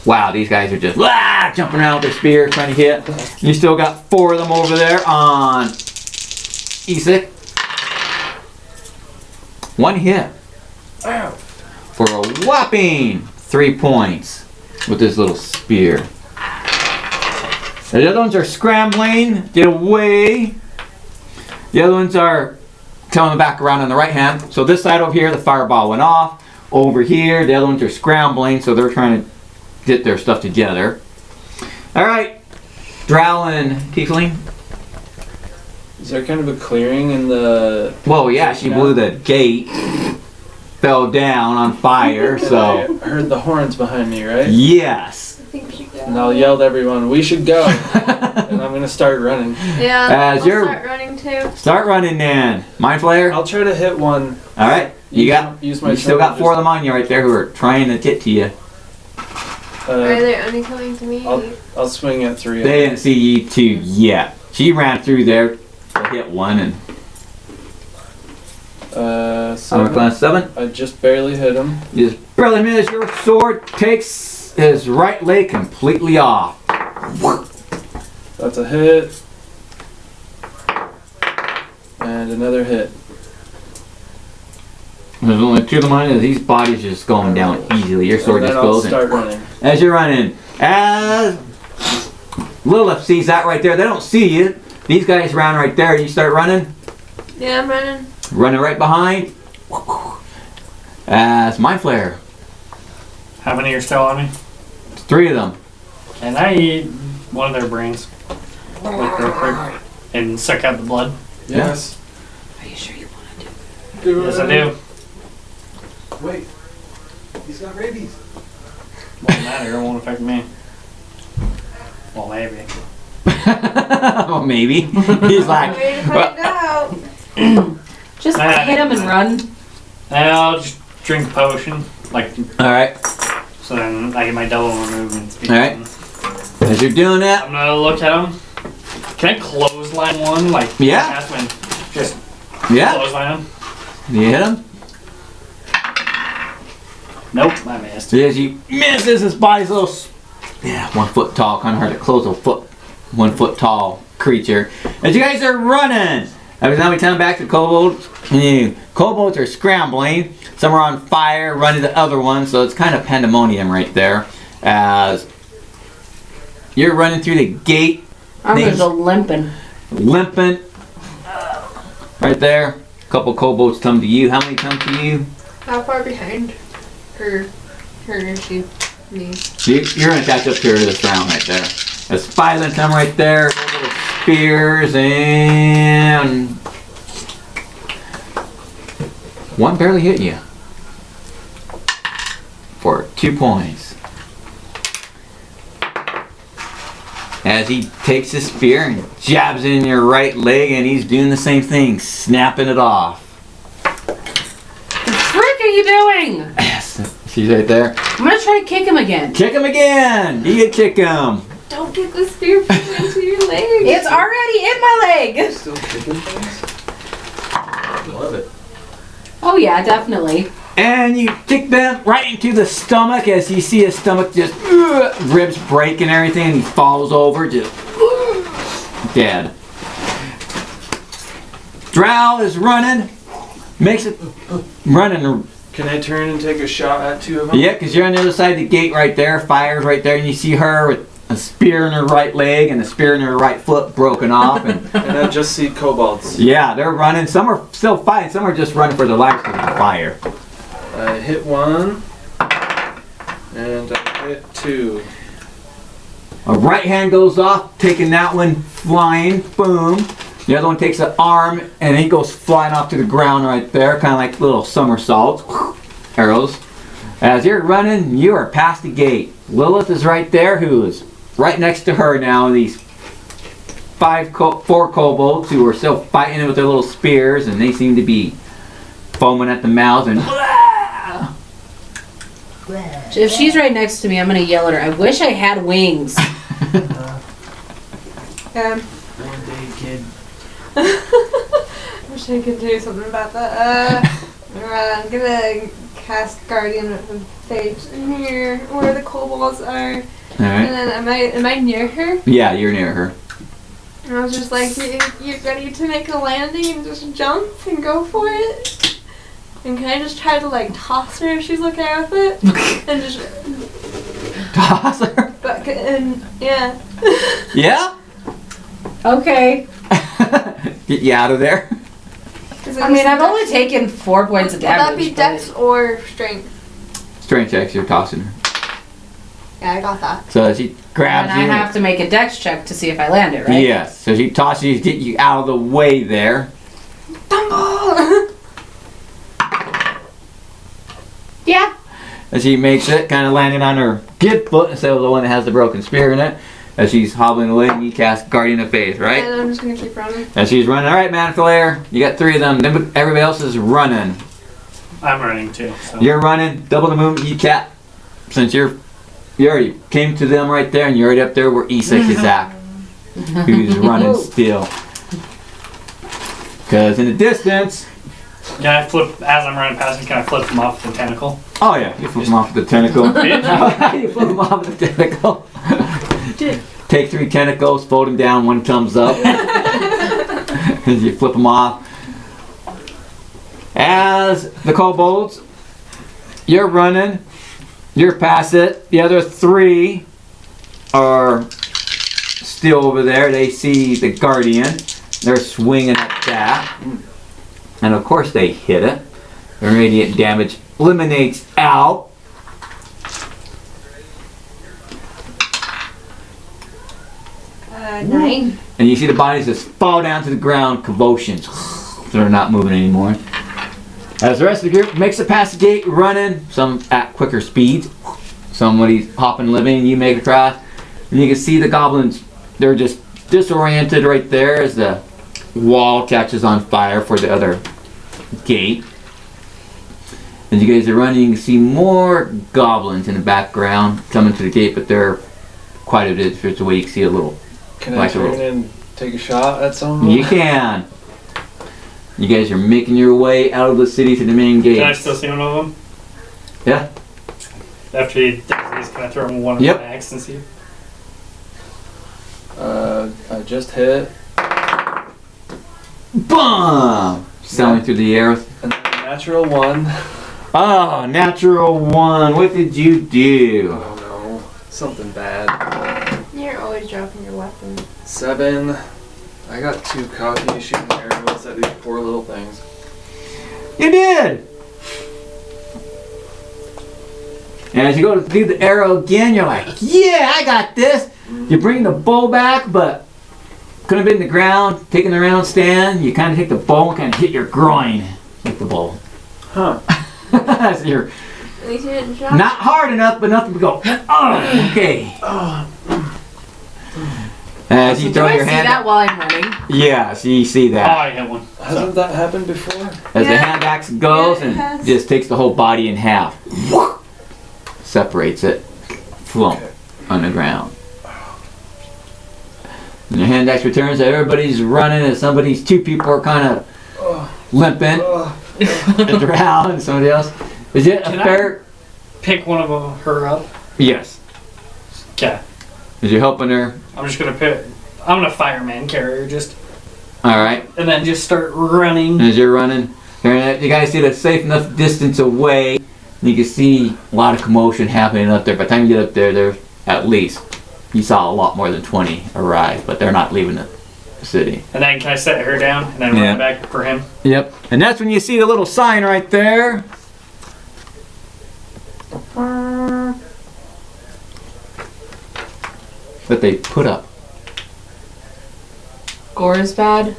Wow, these guys are just jumping around with their spears trying to hit. You still got 4 of them over there on Isaac. 1 hit. For a whopping 3 points with this little spear. The other ones are scrambling. Get away. The other ones are coming back around on the right hand. So this side over here, the fireball went off. Over here, the other ones are scrambling, so they're trying to get their stuff together. All right, Drow and Tiefling. Is there kind of a clearing in the... Well, yeah, she blew the gate, fell down on fire, And I so heard the horns behind me, right? yes. I think you And I'll yell to everyone, we should go. And I'm going to start running. Yeah, As I'll you're- start running too. Start running then. Mind Flayer. I'll try to hit one. All right, you Use my still got turn 4 of them on you right there who are trying to get to you. Are they only coming to me? I'll swing at 3 of They them. didn't see you 2 yet. She ran through there to hit 1 and Armor class 7. I just barely hit him. You just barely missed. Your sword takes his right leg completely off. That's a hit. And another hit. There's only 2 of them on it. These bodies just going down easily. Your sword And just then I'll goes in. start running. As you're running, as Lilith sees that right there, they don't see you. These guys ran right there. You start running, Yeah, I'm running. running right behind. As Mind Flare, How many are still on me? 3 of them. Can I eat one of their brains? Like real quick. And suck out the blood? Yes. Are you sure you want to do Do Yes, I do. Wait. He's got rabies. Won't matter, it won't affect me. Well, maybe. Oh, maybe. He's like, Way to well, find out. Just Ah. hit him and run. And I'll just drink a potion. Like, all right. so then I get my double movement speed. Alright. As you're doing that, I'm gonna look at him. Can I clothesline one? Like, Yeah. Cast one. Just yeah, clothesline him? you hit him. Nope, I missed. As he misses, his body's a little, 1 foot tall, kind of hard to close a 1 foot tall creature. As you guys are running, every time we come back to kobolds, kobolds are scrambling. Some are on fire, running the other one, so it's kind of pandemonium right there. As you're running through the gate, I'm Names- just a limping. limping, right there. A couple kobolds come to you. How many come to you? How far behind her is she? Me. You're gonna catch up to her this round right there. There's 5 of them right there, little spears, and 1 barely hit you for 2 points. As he takes his spear and jabs it in your right leg, and he's doing the same thing, snapping it off. The frick are you doing? Yes, she's right there. I'm gonna try to kick him again. Kick him again! You get kick him! Don't get the spear into your leg. It's already in my leg. Still kicking things? Love it. Oh yeah, definitely. And you kick them right into the stomach as you see his stomach just ribs break and everything, and he falls over just dead. Drow is running, makes it running. Can I turn and take a shot at 2 of them? Yeah, because you're on the other side of the gate right there, fires right there, and you see her with a spear in her right leg and a spear in her right foot broken off. And And I just see kobolds. yeah, they're running. Some are still fighting, some are just running for their lives because of the fire. I hit 1. And I hit 2. A right hand goes off, taking that one flying, boom. The other one takes an arm and he goes flying off to the ground right there, kind of like little somersaults, arrows. As you're running, you are past the gate. Lilith is right there, who is right next to her now. These 4 kobolds who are still fighting with their little spears, and they seem to be foaming at the mouth and. If she's right next to me, I'm gonna yell at her. I wish I had wings. One day, kid. Wish I could do something about that. I'm gonna cast Guardian of Fate in here where the kobolds are. Alright. And then am I near her? Yeah, you're near her. And I was just like, you ready to make a landing and just jump and go for it? And can I just try to like toss her if she's okay with it? And just Toss her. but and yeah. Yeah? Okay. Get you out of there. I mean, I've only taken 4 points of Would that damage. be Dex or Strength? Strength checks, you're tossing her. Yeah, I got that. So she grabs And I you. have to make a dex check to see if I land it, right? Yes. So she tosses you to get you out of the way there. Tumble! Yeah. As she makes it, kind of landing on her good foot instead of the one that has the broken spear in it. As she's hobbling away, you cast Guardian of Faith, right? And I'm just gonna keep running. As she's running, all right, Manflair, you got 3 of them. Then everybody else is running. I'm running too. So. You're running, double the movement, you cat. Since you already came to them right there, and you're right up there where Isak is at, who's running still. Because in the distance, Can I flip, as I'm running past him, can I flip him off the tentacle? Oh yeah, you flip them off with the tentacle. You flip them off with the tentacle. Take 3 tentacles, fold them down, 1 thumbs up. As you flip them off. As the kobolds, you're running, you're past it. The other 3 are still over there. They see the guardian. They're swinging at that. And of course they hit it. The radiant damage eliminates out. Nine. And you see the bodies just fall down to the ground, convulsions. They're not moving anymore. As the rest of the group makes it past the gate, running, some at quicker speeds. Somebody's hopping, living, you make it across. And you can see the goblins, they're just disoriented right there as the wall catches on fire for the other gate. As you guys are running, you can see more goblins in the background coming to the gate, but they're quite a bit further away. You can see a little. Can I Like a turn little- and take a shot at someone? You can. You guys are making your way out of the city to the main gate. Can I still see one of them? Yeah. After he does this, can I throw him one of Yep. my axe and see? I just hit, Boom! Sailing through the air. and then a natural 1. Oh, natural 1. What did you do? Oh no, something bad. You're always dropping your weapon. 7. I got too cocky shooting arrows at these poor little things. You did! And as you go to do the arrow again, you're like, yeah, I got this! You bring the bow back, but could have been the ground, taking the round stand. You kind of take the bow and kind of hit your groin with the bow. Huh. So you're At least you didn't drop. not hard enough, but enough to go, oh, okay. As you Do throw I your see hand. that while I'm running? Yes, you see Oh, that. I hit one. Hasn't that happened before? As the Yeah. hand axe goes Yeah, it and has. just takes the whole body in half. Separates it. Flump on the ground. And the hand axe returns, everybody's running, and 2 people are kind of Oh, limping oh. around, and somebody else. Is it Can a I- fair? Pick one of her up. Yes. Okay. Is you helping her? I'm just gonna pick. I'm gonna fireman carry her just, Alright. and then just start running. As you're running, you guys see that safe enough distance away. You can see a lot of commotion happening up there. By the time you get up there, there's at least, you saw a lot more than 20 arrive, but they're not leaving the city. And then can I set her down and then Yeah. run back for him? Yep. And that's when you see the little sign right there. That they put up. Gore is bad.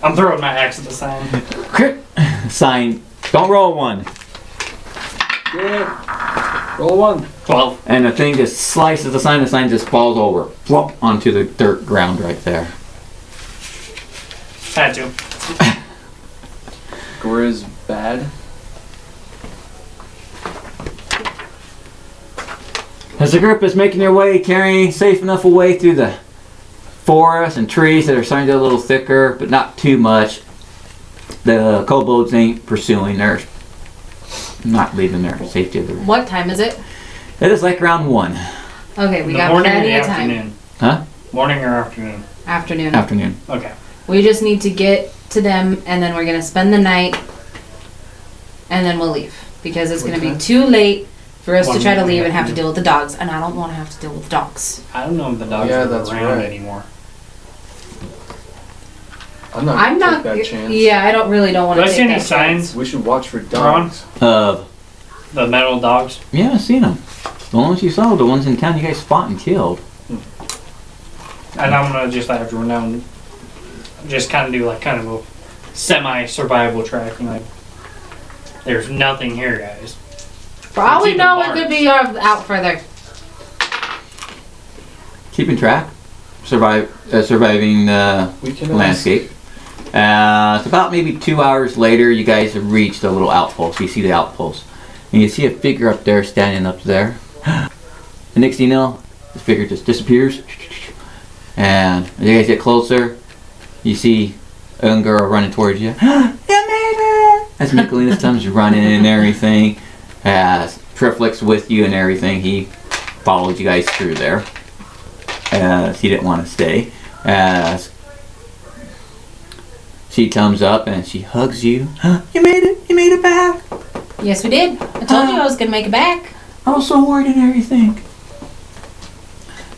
I'm throwing my axe at the sign. Sign. Don't roll 1. Yeah. Roll 1. 12. And the thing just slices the sign just falls over. Flop onto the dirt ground right there. Had to. Gore is bad. As the group is making their way, carrying safe enough away through the forest and trees that are starting to get a little thicker, but not too much, the kobolds ain't pursuing. They're not leaving their safety of the room. What time is it? It is like round 1. Okay, we The got morning or plenty the of time. afternoon? Huh? Morning or afternoon? Afternoon. Afternoon. Okay. We just need to get to them, and then we're gonna spend the night, and then we'll leave because it's What gonna be time? too late for us to One try to in the leave and have to afternoon. deal with the dogs, and I don't want to have to deal with dogs. I don't know if the dogs Yeah, are that's around right. anymore. I'm not I'm gonna not. take that chance. Yeah, I don't really don't want Do to I see take any that chance. signs? We should watch for Ron? dogs. The metal dogs? Yeah, I've seen them. The ones you saw, the ones in town you guys fought and killed. And I'm gonna just have to run down, just kind of do like kind of a semi-survival tracking. Like, there's nothing here, guys. For all we See the know, it marks. could be out further. Keeping track. Surviving the We can landscape. It's about maybe 2 hours later, you guys have reached a little outpost. You see the outpost. And you see a figure up there, standing up there. The next thing you know, the figure just disappears. And as you guys get closer, you see a young girl running towards you. You made it! As Nicolinus comes running and everything, as Triflic's with you and everything, he followed you guys through there. As he didn't want to stay. As she comes up and she hugs you. You made it! You made it back! Yes, we did. I told you I was gonna make it back. I was so worried and everything.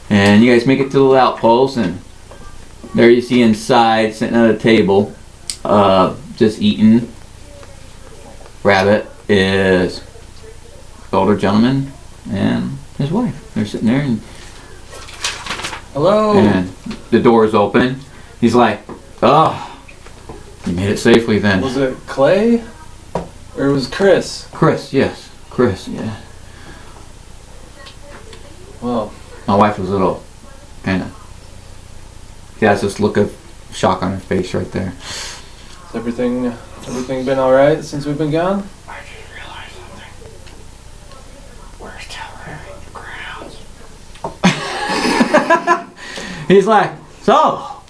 And you guys make it to the outpost, and there you see inside, sitting at a table, just eating. Rabbit is the older gentleman and his wife. They're sitting there, and Hello. and the door is open. He's like, "Oh, you made it safely then." Was it Clay? Or was it Chris? Chris, yes, Chris, yeah. Well, My wife was a little kind of. She has this look of shock on her face right there. has everything been alright since we've been gone? I just realized something. We're still wearing the crowns. He's like, so,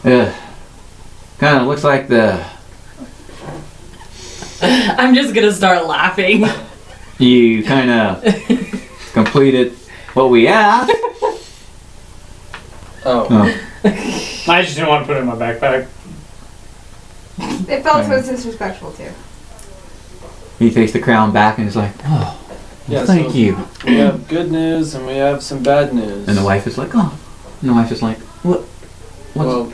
kind of looks like I'm just gonna start laughing. you kind of completed what we asked. Oh. I just didn't want to put it in my backpack. It felt so disrespectful too. He takes the crown back and he's like, oh, Yeah, thank so you. We have good news and we have some bad news. And the wife is like, oh. And the wife is like,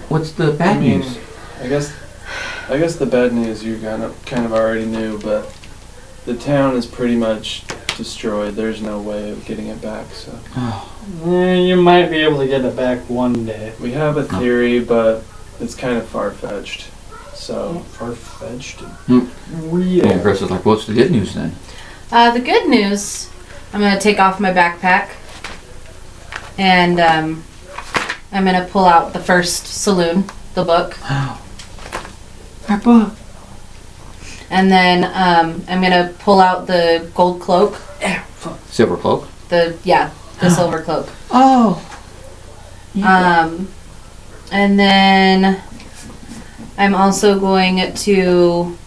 what's the bad news? I guess the bad news you kind of already knew, but the town is pretty much destroyed. There's no way of getting it back. So You might be able to get it back one day. we have a theory, but it's kind of far-fetched. So Far-fetched. Hmm. Real. And Chris is like, what's the good news then? The good news, I'm gonna take off my backpack, and I'm gonna pull out the first saloon, the book, Our book. and then I'm gonna pull out the gold cloak, Silver cloak. the silver cloak. Oh. And then I'm also going to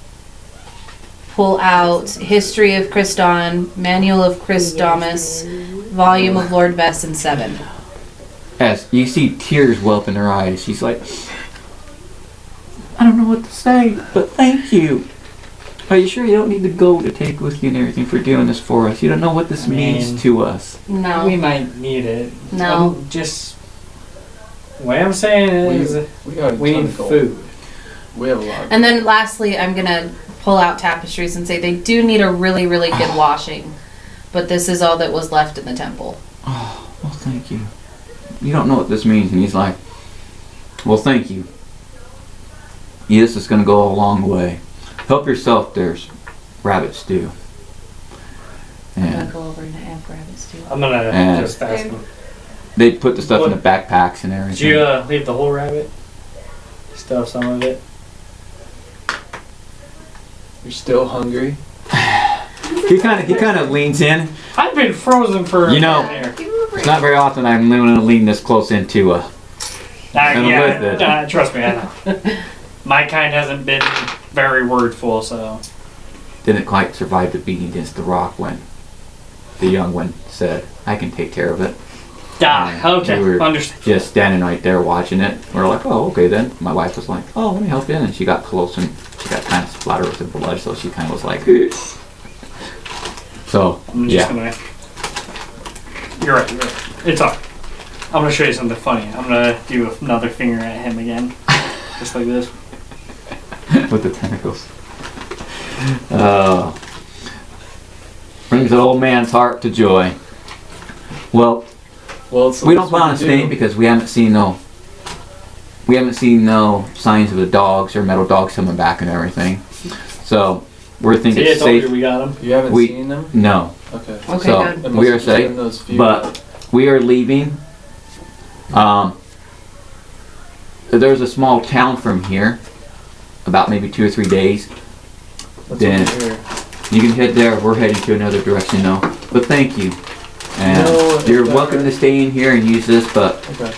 pull out History of Christon, Manual of Christomus, Volume of Lord Vess, and 7. As you see tears well up in her eyes, she's like, I don't know what to say, but thank you. Are you sure you don't need the gold to take with you and everything for doing this for us? You don't know what this means to us. No. We might need it. No. Just. What I'm saying is, we got a we ton need of gold. food. We have a lot. And then lastly, I'm gonna pull out tapestries and say they do need a really, really good washing. But this is all that was left in the temple. Oh, well, thank you. You don't know what this means. And he's like, well, thank you. This is going to go a long way. Help yourself, there's rabbit stew. I'm gonna And go over and have rabbits too. I'm gonna And- just ask him. they put the stuff in the backpacks and everything. Did you leave the whole rabbit? Stuff some of it. You're still hungry? He kind of leans in. I've been frozen for You know- there. It's not very often I'm going to lean this close into a. And with it. Trust me, I know. My kind hasn't been very wordful, so. Didn't quite survive the beating against the rock when the young one said, I can take care of it. Yeah, okay, We were understand. just standing right there watching it. We're like, oh, okay then. My wife was like, oh, let me help you in. And she got close and she got kind of splattered with the blood, so she kind of was like, so, I'm just gonna. You're right, you're right. It's alright. I'm gonna show you something funny. I'm gonna do another finger at him again. Just like this. with the tentacles. Brings an old man's heart to joy. Well, Well, it's the we don't least plan on can do. staying because we haven't seen no signs of the dogs or metal dogs coming back and everything. So we're thinking See, I it's told you safe. we got him. You haven't we- seen them? No. Okay. Okay, So good. It we must are have safe, been those few. but we are leaving. There's a small town from here, about maybe 2 or 3 days. That's then- over here. You can head there. We're heading to another direction though. But thank you. And No, you're it's welcome to alright. stay in here and use this, but Okay.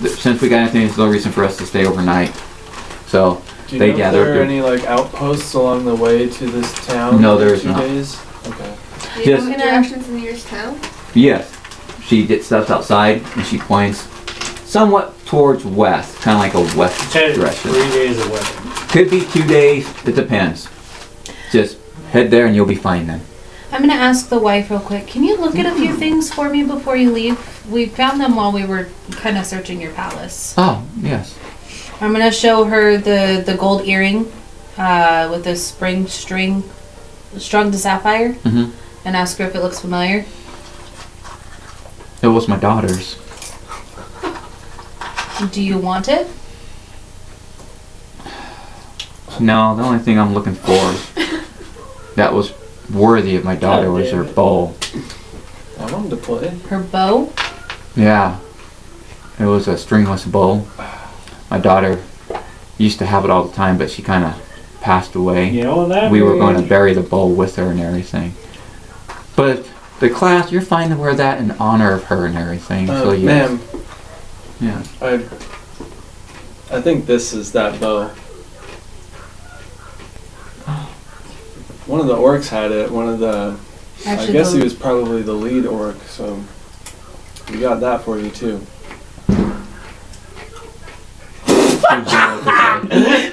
since we got anything, there's no reason for us to stay overnight. So Do you they know if gather there are up any like outposts along the way to this town? No, there in is 2 not. days? Okay. Do you Just- know the directions in the nearest town? Yes. She steps outside and she points somewhat towards west, kind of like a west Ted, direction. 3 days away. Could be 2 days, it depends. Just head there and you'll be fine then. I'm gonna ask the wife real quick. Can you look at a few things for me before you leave? We found them while we were kind of searching your palace. Oh, yes. I'm gonna show her the gold earring with the spring string strung to sapphire, Mm-hmm. and ask her if it looks familiar. It was my daughter's. Do you want it? No, the only thing I'm looking for that was worthy of my daughter was her bow. I wanted to play. Her bow? Yeah. It was a stringless bow. My daughter used to have it all the time, but she kind of passed away. You know that? We were going to bury the bow with her and everything. But the class, you're fine to wear that in honor of her and everything. So yes. Ma'am, Yeah. I think this is that bow. One of the orcs had it. One of the. I Actually, guess the- he was probably the lead orc, so we got that for you too.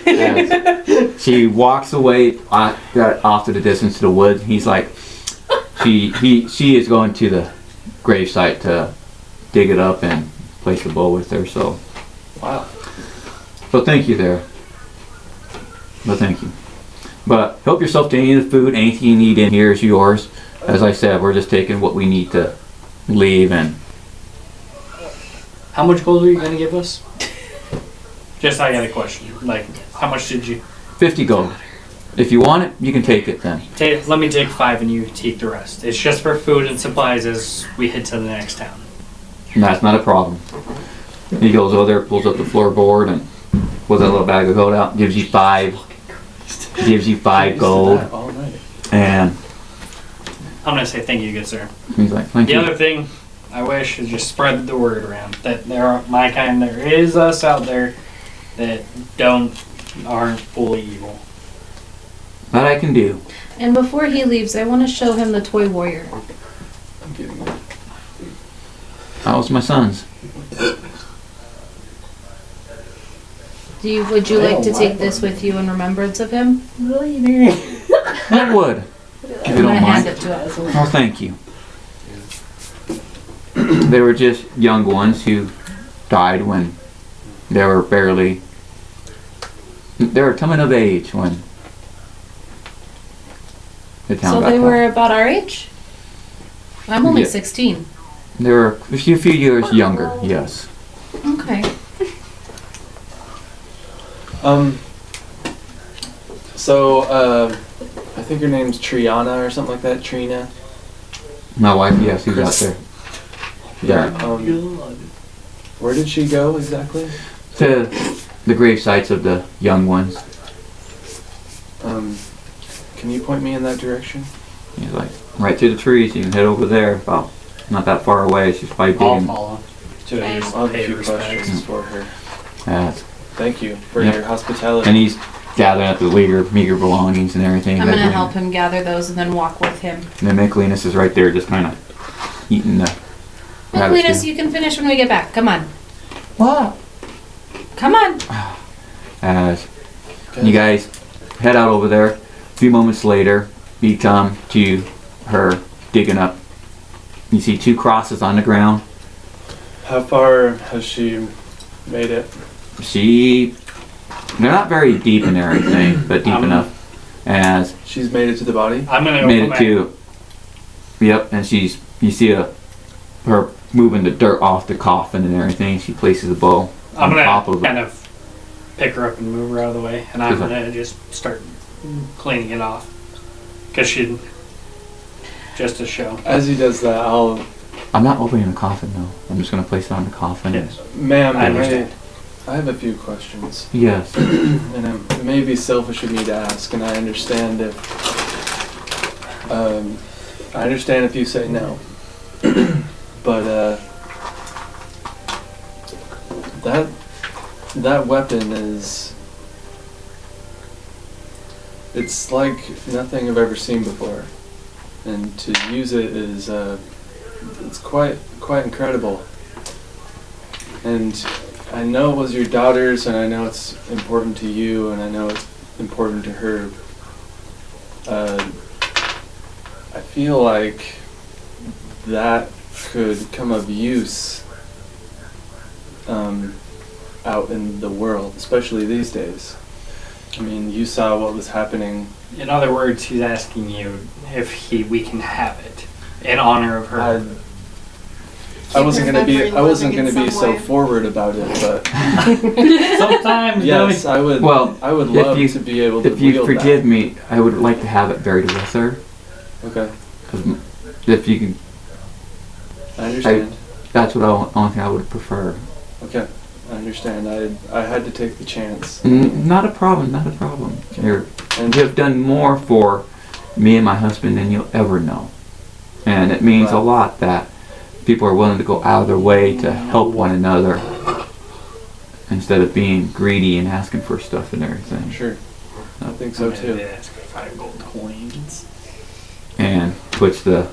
Yes. She walks away off to the distance to the woods. He's like, she is going to the gravesite to dig it up and place the bow with her. So, Wow. so thank you there. But thank you. But help yourself to any of the food. Anything you need in here is yours. As I said, we're just taking what we need to leave, and How much gold are you gonna give us? Just I got a question. Like, how much did you 50 gold. If you want it, you can take it then. take? Let me take 5 and you take the rest. It's just for food and supplies as we head to the next town. And that's not a problem. He goes over there, pulls up the floorboard, and pulls that little bag of gold out, gives you 5. Gives you 5 Used to gold. that all night. And I'm gonna say thank you, good sir. he's like, thank The you. other thing I wish is just spread the word around that there are my kind. There is us out there that aren't fully evil. That I can do. And before he leaves, I want to show him the toy warrior. I'm getting it. That was my son's. Would you like to take this with you in remembrance of him? I would. If you I'm gonna don't hand mind. it to him. Oh, thank you. They were just young ones who died when they were barely. They were coming of age when the town So got they caught. were about our age? I'm only Yeah. 16. They were a few years younger, yes. Okay. So, I think her name's Triana or something like that. Trina. My wife, yes, who's out Chris. there. Yeah. Where did she go exactly? To the grave sites of the young ones. Can you point me in that direction? He's like, right through the trees, you can head over there, about not that far away, it's just by I'll digging. follow. To Okay. just I'll have a pay few respects. questions for her. Thank you for Yep. your hospitality. And he's gathering up the meager belongings and everything. I'm that gonna we- help him gather those and then walk with him. And then Michaelinus is right there, just kind of eating the rabbit Michaelinus, stew. you can finish when we get back. Come on. What? Come on. As you guys head out over there, a few moments later, you come to her digging up. You see 2 crosses on the ground. How far has she made it? They're not very deep in there, I think, but deep enough. As She's made it to the body? I'm gonna made go it back. to, yep, and you see her moving the dirt off the coffin and everything. She places the bow I'm on top gonna of it. kind of pick her up and move her out of the way, and I'm Okay. gonna just start cleaning it off. Cause she, just to show. As he does that, I'm not opening the coffin though. I'm just gonna place it on the coffin. Yes. Ma'am, I understand. I have a few questions. Yes. And it may be selfish of me to ask, and I understand if you say no. But that weapon is it's like nothing I've ever seen before, and to use it is it's quite incredible. And I know it was your daughter's, and I know it's important to you, and I know it's important to her. I feel like that could come of use out in the world, especially these days. I mean, you saw what was happening. In other words, he's asking you if we can have it in honor of her. I wasn't gonna be in some so way. forward about it, but Sometimes, yes, I would. Well, I would if love you- to be able to If you wield forgive me, I would like to have it buried with her. that. Okay, 'Cause if you can, I understand. that's what only thing I would prefer. Okay, I understand. I had to take the chance. Not a problem, not a problem. And You have done more for me and my husband than you'll ever know. And it means a Wow. lot that people are willing to go out of their way to help one another instead of being greedy and asking for stuff and everything. sure, I think so too. Ask for 5 gold coins. And puts the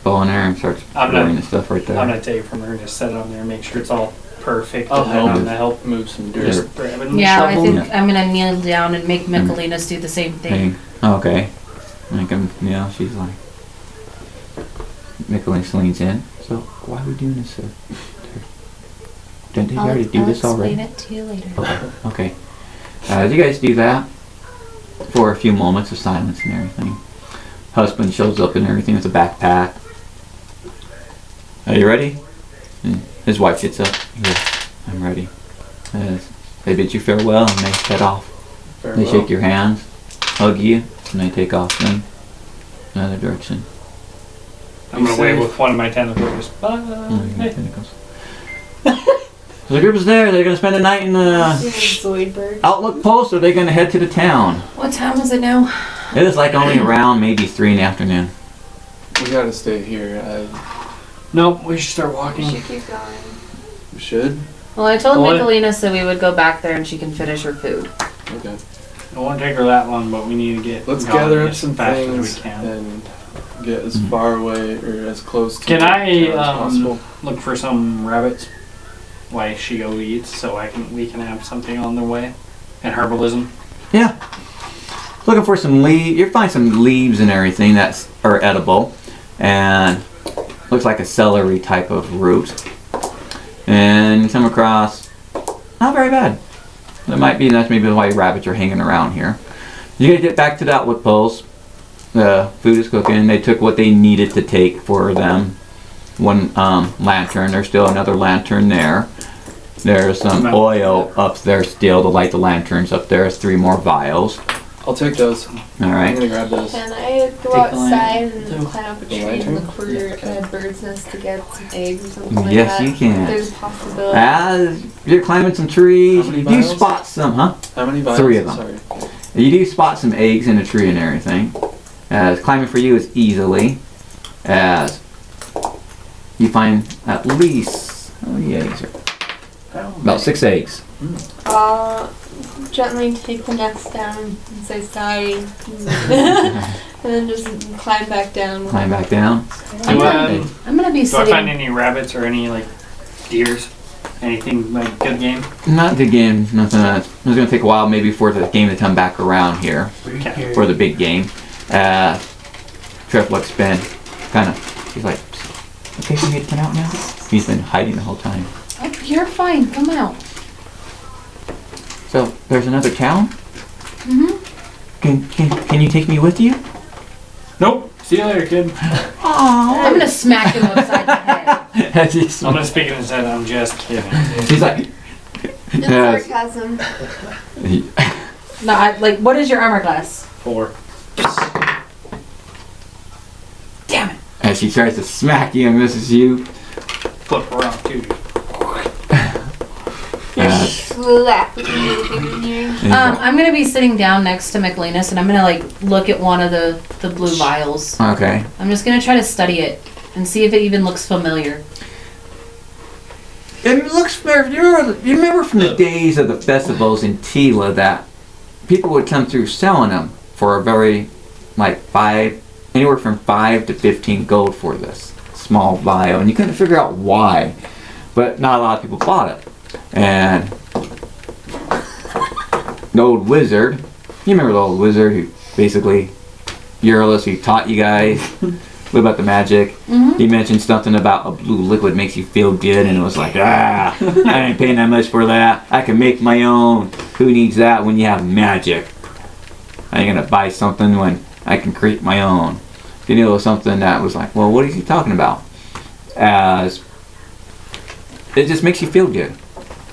bow in there and starts I'm burning not- the stuff right there. I'm gonna take it from her and just set it on there and make sure it's all perfect. I'll and then help. I'm gonna help Move some dirt. Yeah. grabbing the Yeah, I shovel. think I'm gonna kneel down and make Michaelinas do the same thing. Hey, okay. Like she's like, Nicholas leans in. So why are we doing this, sir? Didn't you already do this already? I'll explain it to you later. Okay. As you guys do that, for a few moments of silence and everything, husband shows up and everything with a backpack. Are you ready? And his wife gets up. Yes, I'm ready. They bid you farewell and they head off. Farewell. They shake your hands, hug you, and they take off in another direction. I'm gonna Be wave safe. with one of my tentacles. Bye. Tentacles. So the group is there. They're gonna spend the night in the Zoidberg. Outlook Post, or are they gonna head to the town? What time is it now? It is like only around maybe 3 in the afternoon. We gotta stay here. Nope, we should start We walking. should keep going. We should. Well, I told What? Michaelinas that we would go back there and she can finish her food. Okay. It won't take her that long, but we need to get Let's going gather up as some fast things as we can. and get as Mhm. far away or as close to Can the I town as possible. look for some rabbits while she go eats, so we can have something on the way? And herbalism. Yeah. Looking for some leaves. You find some leaves and everything that are edible, and looks like a celery type of root. And you come across, not very bad. That's maybe why rabbits are hanging around here. You gotta get back to the Outlook Post. The food is cooking. They took what they needed to take for them. One lantern. There's still another lantern there. There's some oil up there still to light the lanterns. Up there is 3 more vials. I'll take those. All I'm right. gonna grab those. Can I go Take the outside lantern, and too. climb up a The tree and lantern? look for a bird's nest to get some eggs or something like Yes, that? you can. There's a possibility. You're climbing some trees. How many You do vials? spot some, huh? How many vials? 3 of them. Sorry. You do spot some eggs in a tree and everything. As climbing for you is easily, as you find at least eggs are about 6 eggs. I'll gently take the nest down and say sorry. And then just climb back down. Climb back down. Do I I'm gonna be find sitting. any rabbits or any like deers? Anything like good game? Not the game. Nothing. It's gonna take a while, maybe for the game to come back around here Okay. for the big game. Trev looks been kind of. He's like, okay for me to come out now. He's been hiding the whole time. Oh, you're fine. Come out. So there's another town. Mhm. Can you take me with you? Nope. See you later, kid. I'm gonna smack him upside the head. He's I'm gonna speak in his head. I'm just kidding. like, It's Yes. sarcasm. No, like, what is your armor class? 4. Damn it. as she tries to smack you and misses you. Flip around too. Slap with your ear. I'm gonna be sitting down next to Michaelinas and I'm gonna like look at one of the blue vials. Okay. I'm just gonna try to study it and see if it even looks familiar. It looks fair. You remember from the days of the festivals in Tila that people would come through selling them. for a very, like anywhere from 5 to 15 gold for this small vial, and you couldn't figure out why, but not a lot of people bought it. And the old wizard, you remember the old wizard who basically Eurolus, who taught you guys about the magic. He mentioned something about a blue liquid makes you feel good, and it was like, I ain't paying that much for that. I can make my own. Who needs that when you have magic? I ain't gonna buy something when I can create my own. You know, it was something that was like, well, what is he talking about? As it just makes you feel good.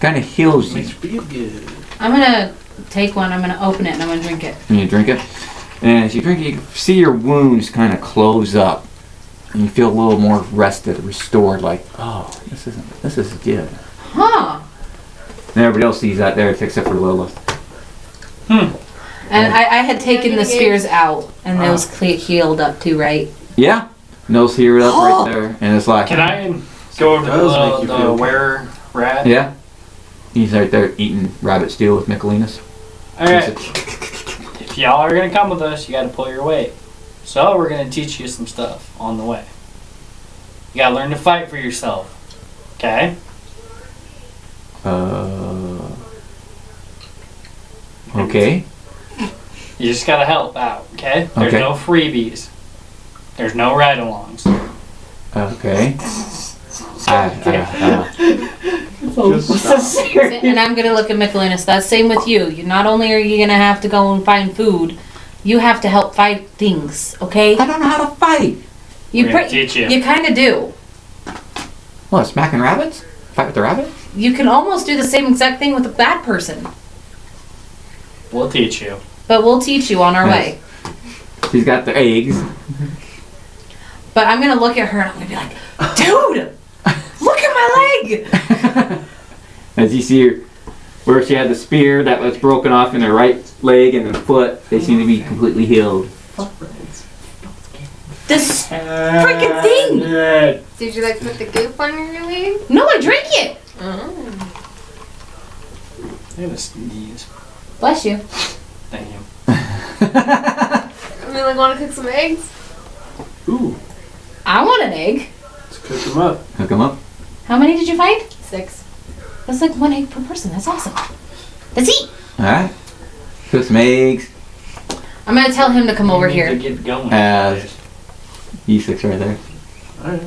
Kind of heals you. Makes you feel good. I'm gonna take one, I'm gonna open it, and I'm gonna drink it. And you drink it, and as you drink it, you see your wounds kind of close up, and you feel a little more rested, restored. Like, oh, this is good. Huh. And everybody else sees that there except for Lilith. And I had taken the spears out, and those healed up too, right? Yeah, nose here up right there, and it's like, Can I go over Does make to you the feel good. were rat? yeah. He's right there eating rabbit stew with Michaelinus. Alright. If y'all are gonna come with us, you gotta pull your weight. So we're gonna teach you some stuff on the way. You gotta learn to fight for yourself. Okay? Okay. You just gotta help out, okay? There's Okay. no freebies. There's no ride-alongs. Okay. And I'm gonna look at Michaelinus. That's same with you. You not only are you gonna have to go and find food, you have to help fight things. Okay? I don't know how to fight. You We're gonna teach you. You kind of do. What, smacking rabbits? Fight with the rabbit? You can almost do the same exact thing with a bad person. We'll teach you. But we'll teach you on our Yes. way. She's got the eggs. But I'm gonna look at her and I'm gonna be like, dude, look at my leg. As you see her, where she had the spear that was broken off in her right leg and the foot, they seem to be completely healed. This freaking thing. Did you like put the goop on your leg? No, I drank it. Oh. I gotta sneeze. Bless you. Thank you. I mean, like, want to cook some eggs? Ooh, I want an egg. let's cook them up. Hook them up. How many did you find? 6. That's like 1 egg per person. That's awesome. Let's eat. Alright. Cook some eggs. I'm gonna tell him to come over You need here. to get going. E6 right there. Alright.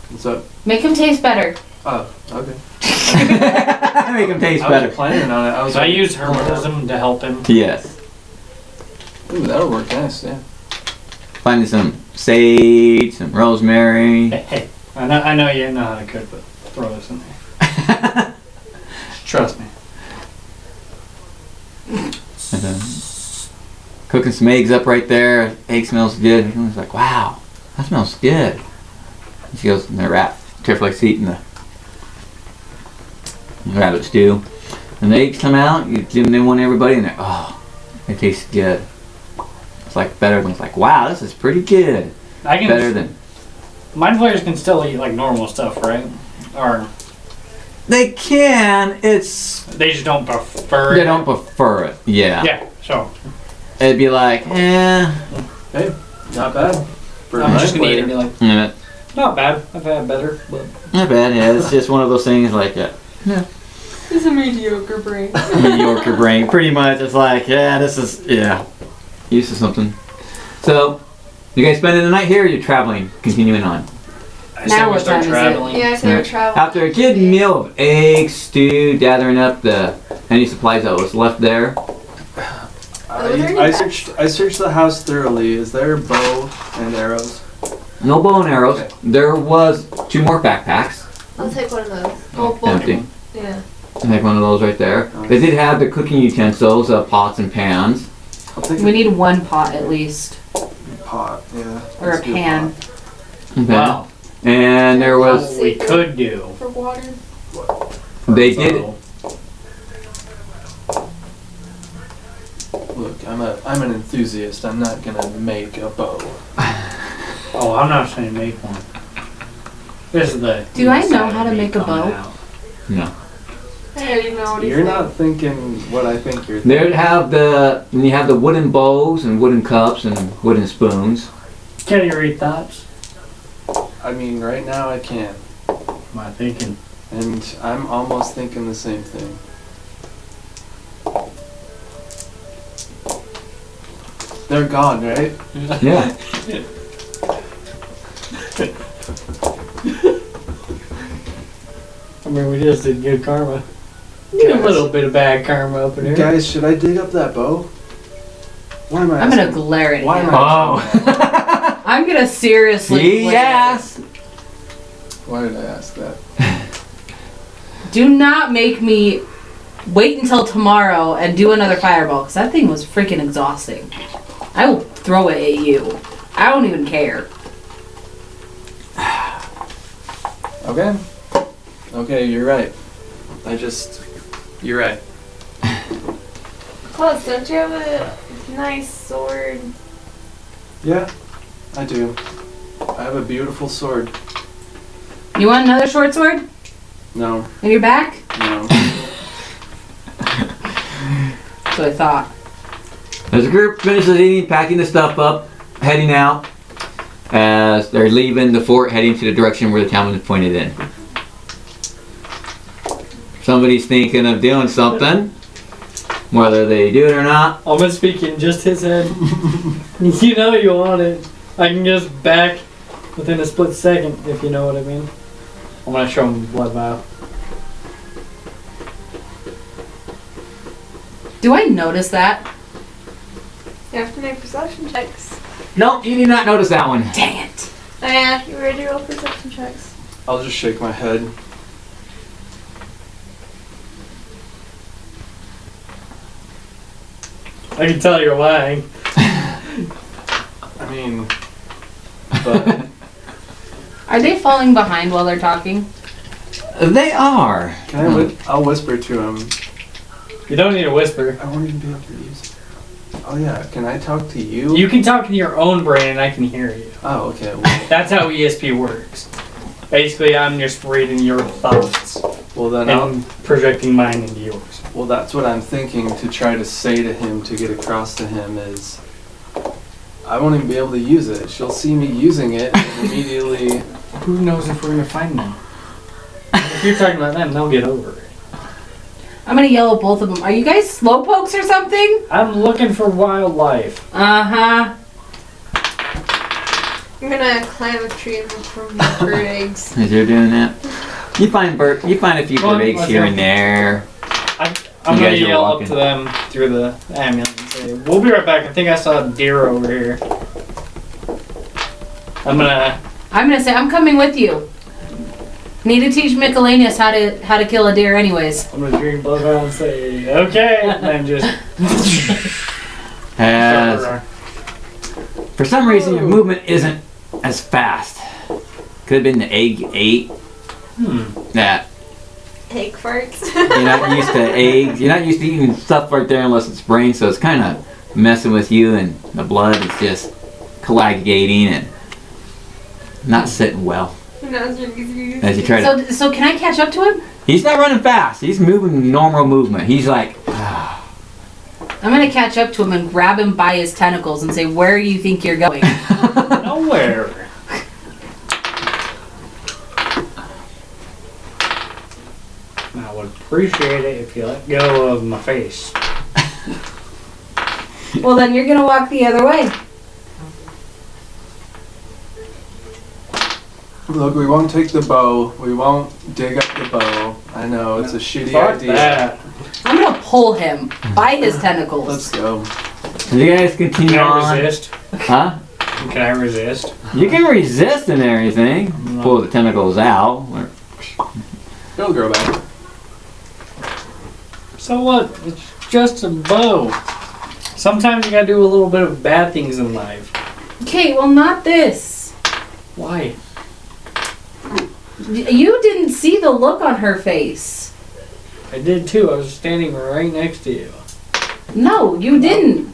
What's up? Make him taste better. Oh, okay. Make them taste I was better. planning on it. I was So I like, used herbalism to help him. Yes. Ooh, that'll work nice, yeah. Finding some sage, some rosemary. Hey, I know you know how to cook, but throw this in there. Trust me. And then cooking some eggs up right there. Egg smells good. And he's like, wow, that smells good. And she goes, and the rat carefully eating the rabbit stew. And the eggs come out, you give them one to everybody, and they're, oh, it tastes good. It's like better than, it's like, wow, this is pretty good. I can. Better than, Mind players can still eat like normal stuff, right? Or they can, it's, they just don't prefer. they it. don't prefer it. Yeah. Yeah. So It'd be like, Hey, not bad. For a I'm just night gonna eat it player. and be like, yeah, not bad. I've had better, but not bad, yeah. It's just one of those things like that. It's a mediocre brain. Mediocre brain, pretty much. It's like, yeah, this is, yeah, used to something. So, you guys spending the night here, or you're traveling, continuing on? I Now say we what start time is it? traveling. Yeah, so we're traveling. After a good meal of eggs, stew, gathering up any supplies that was left there. I searched the house thoroughly. Is there a bow and arrows? No bow and arrows. Okay. There was 2 more backpacks, I'll take one of those. Both. empty. Yeah. Take one of those right there. They did have the cooking utensils, pots and pans. I'll take We need 1 pot at least. a pot. Yeah. Or let's a do pan. Okay. Wow. And there was, What we could do. For water. they did, So, Look, I'm an enthusiast. I'm not gonna make a bow. oh, I'm not saying make one. This is the. Do I know side how to of me make a coming bow? out. no. I already know what he's You're not thinking what I think you're thinking. They have the wooden bowls and wooden cups and wooden spoons. Can you read thoughts? I mean, right now I can. What am I thinking? And I'm almost thinking the same thing. They're gone, right? Yeah. I mean, we just did good karma. Get a Guys. little bit of bad karma up in here. Guys, should I dig up that bow? Why am I I'm gonna asking? glare at Why him. am I I'm gonna seriously glare. Yes. Why did I ask that? Do not make me wait until tomorrow and do another fireball, because that thing was freaking exhausting. I will throw it at you. I don't even care. Okay. Okay, you're right. You're right. Close, don't you have a nice sword? Yeah, I do. I have a beautiful sword. You want another short sword No, in your back? no. That's what I thought. As the group finishes eating, packing the stuff up, heading out, as they're leaving the fort, heading to the direction where the town was pointed in. Somebody's thinking of doing something, whether they do it or not. I'm gonna speak in just his head. You know you want it. I can just back within a split second, if you know what I mean. I'm gonna show him blood vial. Do I notice that? You have to make perception checks. Nope, you did not notice that one. Dang it. Oh yeah, you already roll perception checks. I'll just shake my head. I can tell you're lying. I mean, but Are they falling behind while they're talking? They are. can I? I'll whisper to him. You don't need to whisper. I won't even be able to use it. Oh yeah, can I talk to you? You can talk in your own brain and I can hear you. Oh, okay. Well, That's how ESP works. Basically, I'm just reading your thoughts well then and projecting mine into yours. well, that's what I'm thinking to try to say to him, to get across to him is, I won't even be able to use it. She'll see me using it and immediately. Who knows if we're gonna find them? If you're talking about them, they'll get over it. I'm gonna yell at both of them. Are you guys slowpokes or something? I'm looking for wildlife. Uh-huh. I'm gonna climb a tree and look for bird eggs. As you're doing that, you find a few Go on, bird eggs let's here go. and there. I'm You gonna guys are yell walking. up to them through the ambulance and say, "We'll be right back. I think I saw a deer over here." I'm gonna say I'm coming with you. Need to teach Miscellaneous how to kill a deer anyways. drink blood out and say, "Okay," and then just. As for some reason your movement isn't as fast. Could have been the egg you ate. That Egg farts. you're not used to eggs. You're not used to eating stuff right there unless it's brain. So it's kind of messing with you, and the blood is just coagulating and not sitting well. As you try to, So can I catch up to him? he's not running fast. He's moving normal movement. He's like, I'm gonna catch up to him and grab him by his tentacles and say, "Where do you think you're going?" Nowhere. I would appreciate it if you let go of my face. Well, then you're gonna walk the other way. Look, we won't take the bow. We won't dig up the bow. I know it's a shitty Fuck idea. that. I'm gonna pull him by his tentacles. Let's go. you guys continue Can I on. resist? Huh? Can I resist? You can resist and everything. Pull the tentacles out. It'll grow back. So what? It's just a bow. Sometimes you gotta do a little bit of bad things in life. Okay, well, not this. Why? You didn't see the look on her face. I did too. I was standing right next to you. No, you didn't.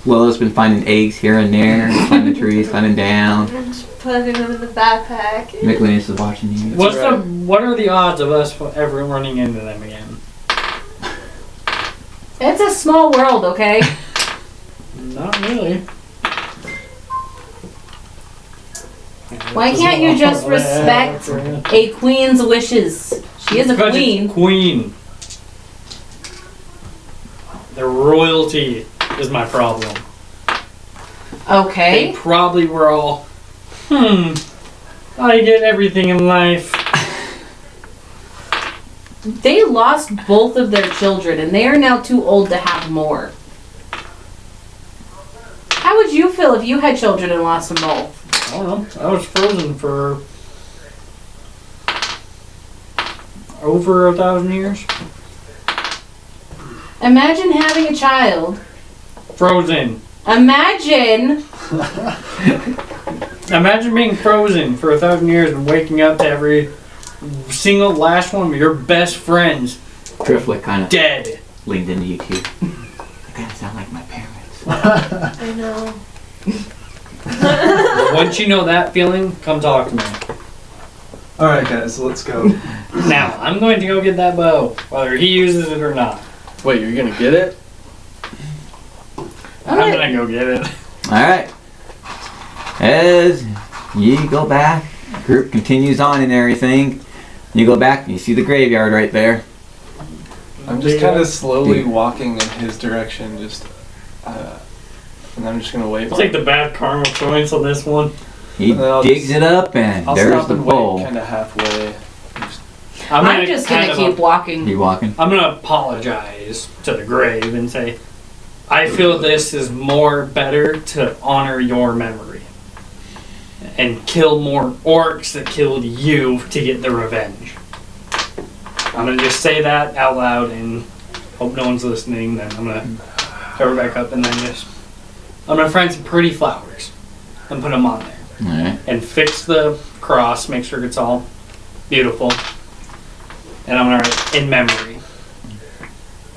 Willow's been finding eggs here and there, climbing trees, climbing down. And just putting them in the backpack. Nicholas is watching you. What are the odds of us ever running into them again? It's a small world, okay? Not really. Why can't you just respect a queen's wishes? She is a Because queen. it's queen. The royalty is my problem. Okay. They probably were all, I get everything in life. They lost both of their children, and they are now too old to have more. How would you feel if you had children and lost them both? I don't know. I was frozen for over 1,000 years. Imagine having a child. Frozen. Imagine. Imagine being frozen for 1,000 years and waking up to every single last one of your best friends Driftlick kind of dead. leaned into you too. You kind of sound like my parents. I know. Once you know that feeling, come talk to me. Alright guys, let's go. Now, I'm going to go get that bow, whether he uses it or not. Wait, you're gonna get it? I'm gonna go get it. Alright. As you go back, group continues on and everything. You go back and you see the graveyard right there. I'm just kind of slowly walking in his direction, just, and I'm just gonna wait. I'll take the bad karma points on this one. He And then I'll digs it up and I'll there's stop the and bowl. wait, kind of halfway. I'm just gonna keep walking. You walking? I'm gonna apologize to the grave and say, I feel this is more better to honor your memory and kill more orcs that killed you to get the revenge. I'm gonna just say that out loud and hope no one's listening. Then I'm gonna cover back up and then I'm gonna find some pretty flowers and put them on there Alright. and fix the cross, make sure it's all beautiful. And I'm gonna write in memory.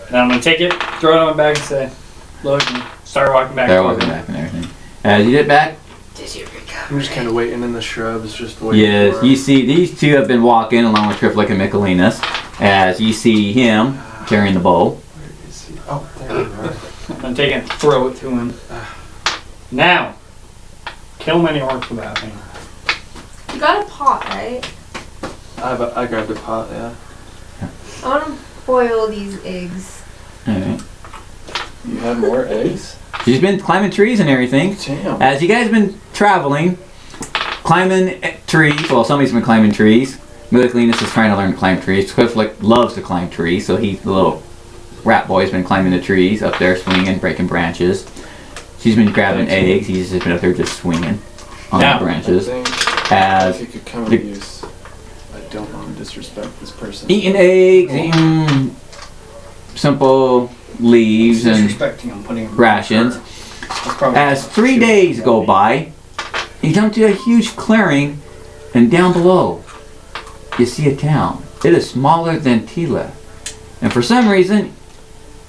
And I'm gonna take it, throw it on my bag and say, look, and start walking back. They're walking back and everything. As you get back, I'm just kind of waiting in the shrubs, just waiting. yes, for you see these two have been walking along with Triflick and Michaelinus. As you see him carrying the bowl. Where is he? Oh, there you are. I'm gonna take it and throw it to him. Now, kill many orcs without me. You got a pot, right? I grabbed a pot, yeah. I want to boil these eggs. Alright. You have more eggs? She's been climbing trees and everything. Damn. As you guys have been traveling, climbing trees, well, somebody's been climbing trees. Michaelinus is trying to learn to climb trees. Triflick loves to climb trees, so the little rat boy's been climbing the trees up there, swinging, breaking branches. She's been grabbing eggs. He's just been up there just swinging on Now, the branches. I think As if it could come the- in use. I don't want to disrespect this person. eating eggs, eating simple leaves and Disrespecting him, putting him rations. That's probably As 3 days go by, you come to a huge clearing, and down below, you see a town. It is smaller than Tila. And for some reason,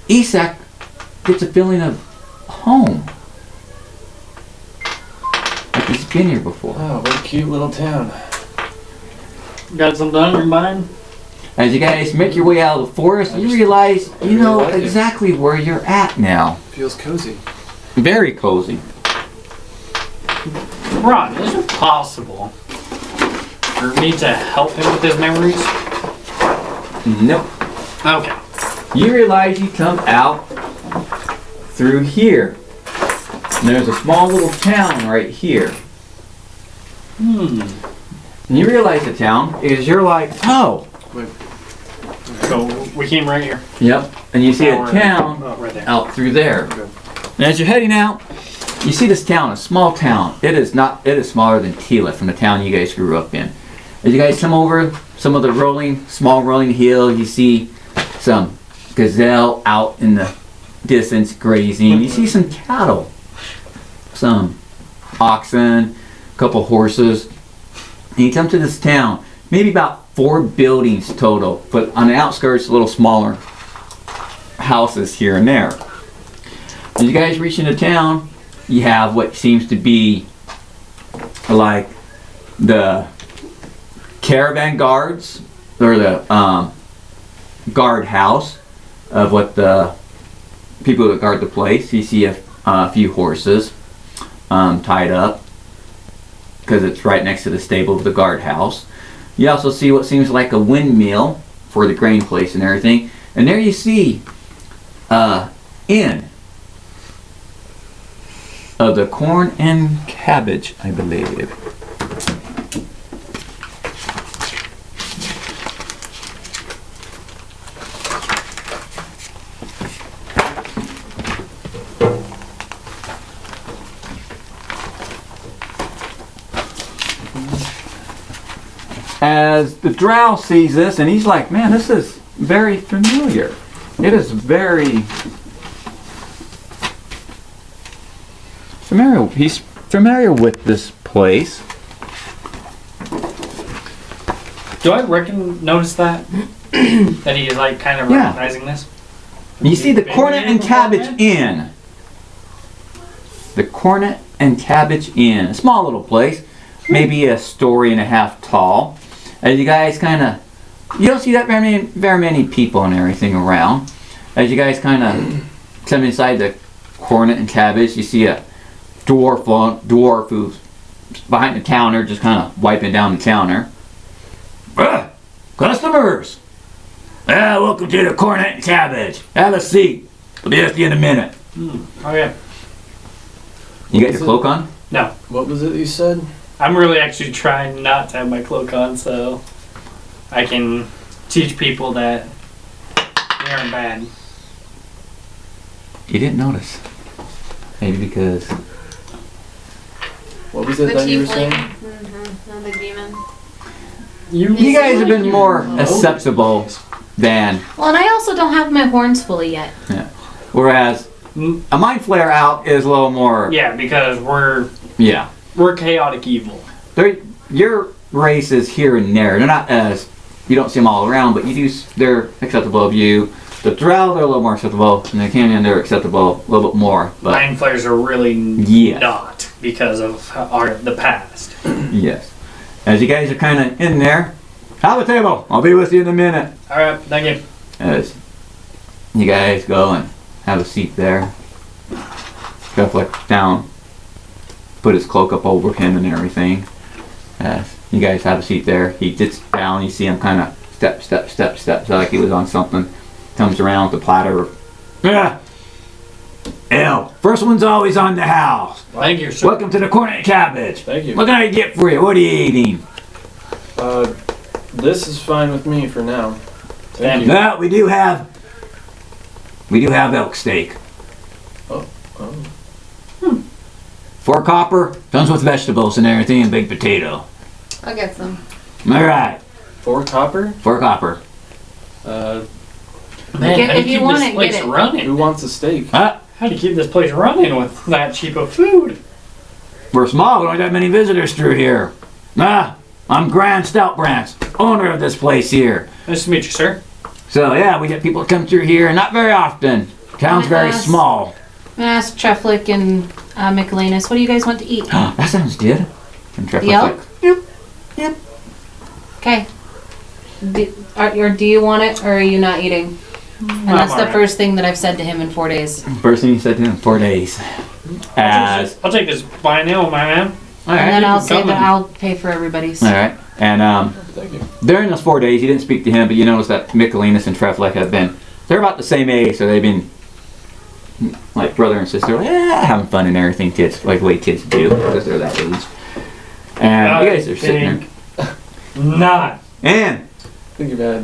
Isak gets a feeling of home. Like he's been here before. Oh, what a cute little town. Got something on your mind? As you guys make your way out of the forest, you realize you really know like it. exactly where you're at now. Feels cozy. Very cozy. Ron, is it possible for me to help him with his memories? Nope. Okay. You realize you come out through here. And there's a small little town right here. And you realize the town is you're like, oh. Wait. So we came right here. Yep. And you see a Now we're- town Oh, right there. out through there. Okay. And as you're heading out, you see this town, a small town. It is smaller than Tila from the town you guys grew up in. As you guys come over some of the small rolling hill, you see some gazelle out in the distance grazing. You see some cattle, some oxen, a couple horses. And you come to this town, maybe about 4 buildings total, but on the outskirts, a little smaller houses here and there. As you guys reach into town, you have what seems to be like the caravan guards, or the guard house of what the people that guard the place. You see a few horses tied up because it's right next to the stable of the guard house. You also see what seems like a windmill for the grain place and everything. And there you see inn of the corn and cabbage, I believe. As the drow sees this, and he's like, man, this is very familiar. It is very familiar. He's familiar with this place. Do I notice that? That he is like kind of Yeah. recognizing this? You see the Been Cornet here and before, Cabbage man? Inn. The Cornet and Cabbage Inn. A small little place. Maybe a story and a half tall. As you guys kind of, you don't see that very many people and everything around. As you guys kind of come inside the Cornet and Cabbage, you see a dwarf who's behind the counter, just kind of wiping down the counter. Customers! Welcome to the Cornet and Cabbage. Have a seat. We'll be with you in a minute. Oh yeah. You got your cloak on? No. What was it you said? I'm really actually trying not to have my cloak on so I can teach people that they aren't bad. You didn't notice. Maybe because What was it The that you were tiefling. saying? And the demon. you guys have been more acceptable than, Well, and I also don't have my horns fully yet. whereas a mind flare out is a little more, Yeah, because yeah. we're chaotic evil. Your race is here and there. They're not as, you don't see them all around, but they're acceptable of you. The Drow, they're a little more acceptable, and the Canyon, they're acceptable a little bit more. But Mind flares are really Yes. not because of the past. yes. As you guys are kind of in there, have a table. I'll be with you in a minute. All right, thank you. As you guys go and have a seat there. Jeff like down, put his cloak up over him and everything. As you guys have a seat there, he sits down. You see him kind of step, so like he was on something. Comes around with the platter. Yeah. Ew. First one's always on the house. Thank you, sir. Welcome to the Cornet and Cabbage. Thank you. What can I get for you? What are you eating? This is fine with me for now. Thank you. Well, we do have elk steak. Oh. 4 copper, comes with vegetables and everything, and baked potato. I'll get some. All right, 4 copper? 4 copper. Man, Get- how do if you you keep want this it, place get it. running? Who wants a steak? Huh? How do you keep this place running with that cheap of food? We're small. We don't have many visitors through here. I'm Grand Stoutbranch, owner of this place here. Nice to meet you, sir. So yeah, we get people that come through here, not very often. Town's very Yes. small. I'm gonna ask Treflick and Michaelanus, what do you guys want to eat? That sounds good. And Trevor The was elk? Okay. Do you want it, or are you not eating? And that's the alright. first thing that I've said to him in 4 days. first thing he said to him, 4 days. As I'll take this by now, my man. all And right, then I'll keep say coming. that I'll pay for everybody's. all right, and Thank you. during those 4 days, you didn't speak to him, but you noticed that Michaelanus and Treflek have been, they're about the same age, so they've been like brother and sister, like, having fun and everything, kids, like the way kids do, because they're that age. And you guys are sitting there. Not. And I think you've had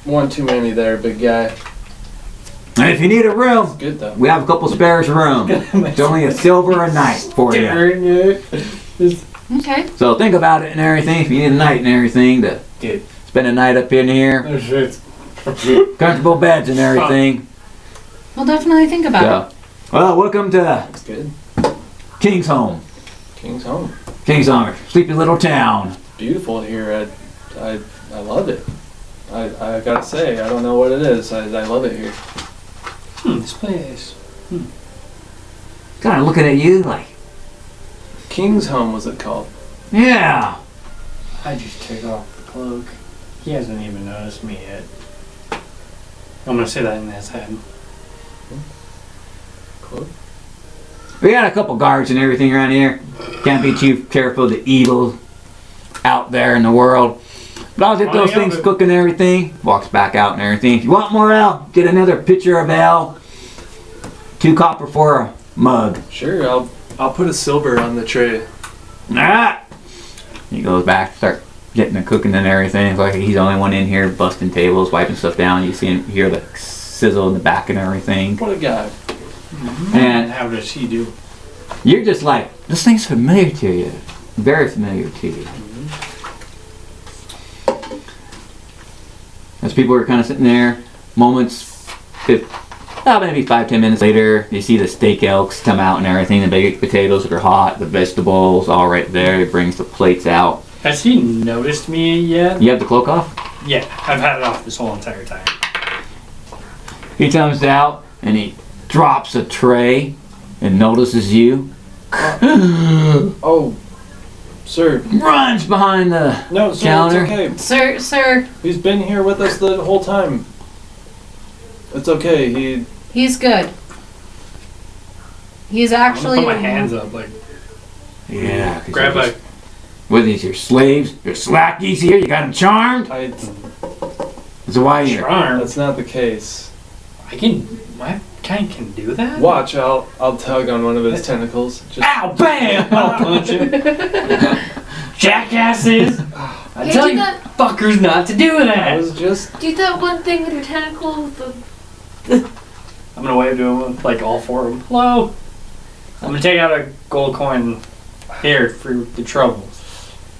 one too many there, big guy. if you need a room, Good though. we have a couple spares room. It's only a silver a night for you. Okay. So think about it and everything. If you need a night and everything to spend a night up in here, comfortable beds and everything. We'll definitely think about it. So, well, welcome to That's good. King's Home. King's home. King's Home, sleepy little town. Beautiful here. I love it. I gotta say, I don't know what it is. I love it here. This place. kind of looking at you like, King's Home was it called? yeah. I just took off the cloak. He hasn't even noticed me yet. I'm gonna say that in his head. Close. We got a couple guards and everything around here. Can't be too careful of the evil out there in the world. But I'll get those things cooking and everything. Walks back out and everything. If you want more ale, get another pitcher of ale. 2 copper for a mug. Sure, I'll put a silver on the tray. Ah! He goes back, start getting the cooking and everything. It's like he's the only one in here busting tables, wiping stuff down. You see him, hear the sizzle in the back and everything. What a guy. And How does he do? you're just like, this thing's familiar to you. Very familiar to you. As people are kind of sitting there, maybe 5-10 minutes later, you see the steak elks come out and everything. The baked potatoes that are hot, the vegetables all right there. He brings the plates out. Has he noticed me yet? You have the cloak off? Yeah, I've had it off this whole entire time. He comes out and he drops a tray and notices you. Oh, sir. Runs behind the No, sir, counter. it's okay. Sir, He's been here with us the whole time. It's okay. he's good. He's I'm actually. gonna put my hands up, like Yeah. 'Cause grab you're a. just- What are these, your slaves? Your slackies here? You got them charmed? So why you? Charm. That's not the case. My kind can do that. Watch, I'll tug on one of his tentacles. Just Ow! Bam! I'll punch him. Jackasses! I Hey, tell do you, that- fuckers, not to do I that. was just Do that one thing with your tentacle with the. I'm gonna wave to him, like all 4 of them. Hello. I'm gonna take out a gold coin here for the trouble.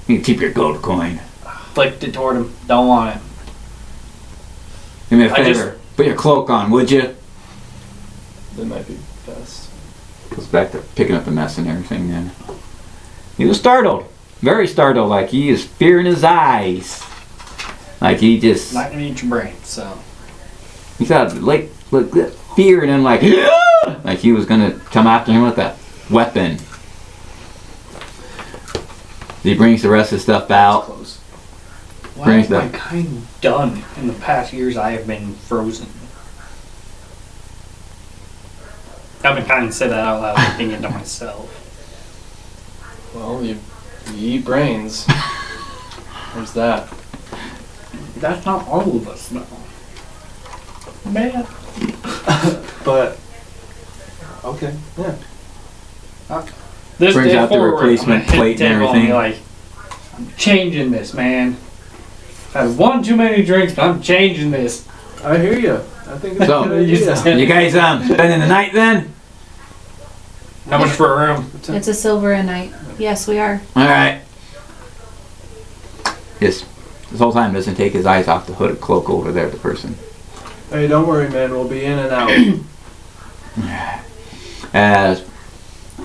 You can keep your gold coin. Flicked it toward him. Don't want it. Do me a I favor. Put your cloak on, would you? that might be best. Goes back to picking up the mess and everything then. He was startled. Very startled. Like he is fear in his eyes. Like he just... Not gonna eat your brain, so. He thought like fear and then like... like he was going to come after him with a weapon. He brings the rest of the stuff out. Close. Why Brings have my that. kind done in the past years? I have been frozen. I've been kind of say that out loud, thinking it to myself. Well, you eat brains. There's that. That's not all of us, though. Man. But okay, yeah. This Brings day out the forward, replacement I'm gonna plate hit and the table be everything. like, I'm changing this, man. I've had one too many drinks, but I'm changing this. I hear you. I think it's So, a good idea. You guys spending the night then? How much for a room? It's a silver a night. Yes, we are. Alright. This whole time doesn't take his eyes off the hooded cloak over there, the person. Hey, don't worry, man. We'll be in and out. As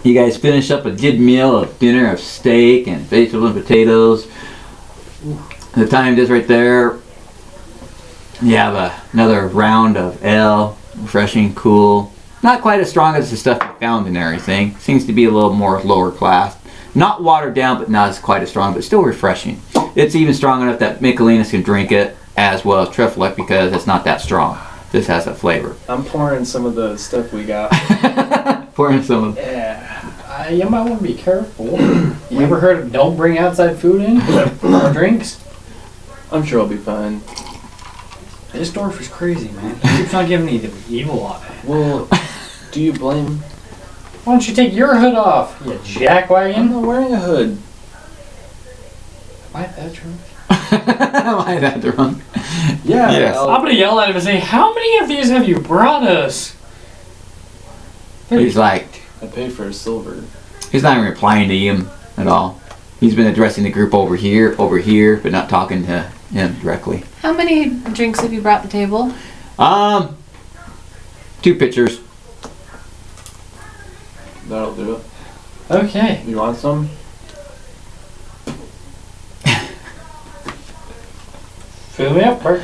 you guys finish up a good meal of dinner of steak and vegetables and potatoes. The time is right there. You have another round of ale, refreshing, cool. Not quite as strong as the stuff you found and everything. Seems to be a little more lower class. Not watered down, but not as quite as strong, but still refreshing. It's even strong enough that Michaelinus can drink it as well as Triflet because it's not that strong. This has that flavor. I'm pouring some of the stuff we got. Pour in some of Yeah, you might want to be careful. You ever heard of don't bring outside food in or drinks? I'm sure I'll be fine. This dwarf is crazy, man. He keeps on giving me the evil eye. Well, do you blame? Why don't you take your hood off, you I'm jackwagon? not wearing a hood. Am I that drunk? Am I that drunk? Yeah. Yes. I'm gonna yell at him and say, how many of these have you brought us? He's like, I paid for a silver. he's not even replying to him at all. He's been addressing the group over here, but not talking to him directly. How many drinks have you brought to the table? 2 pitchers. That'll do it. Okay. You want some? Fill me up, Bert.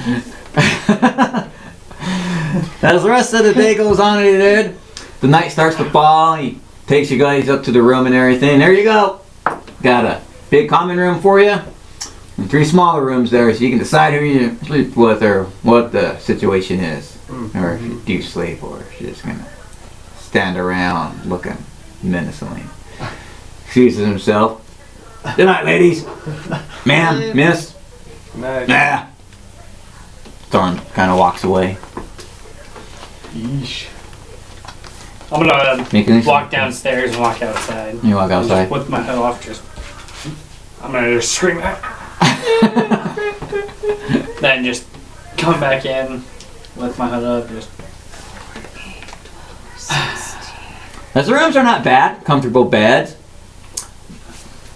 As the rest of the day goes on, dude, the night starts to fall. You takes you guys up to the room and everything. There you go. Got a big common room for you. And 3 smaller rooms there, so you can decide who you sleep with or what the situation is. Or if you do sleep, or if you're just gonna stand around looking menacingly. Excuses himself. Good night, ladies. Ma'am, miss. Nice. Nah. Thorn kind of walks away. Yeesh. I'm gonna Making walk downstairs and walk outside. You walk outside. With my head off, I'm gonna just scream out. Then just come back in with my hood up. Just As the rooms are not bad, comfortable beds,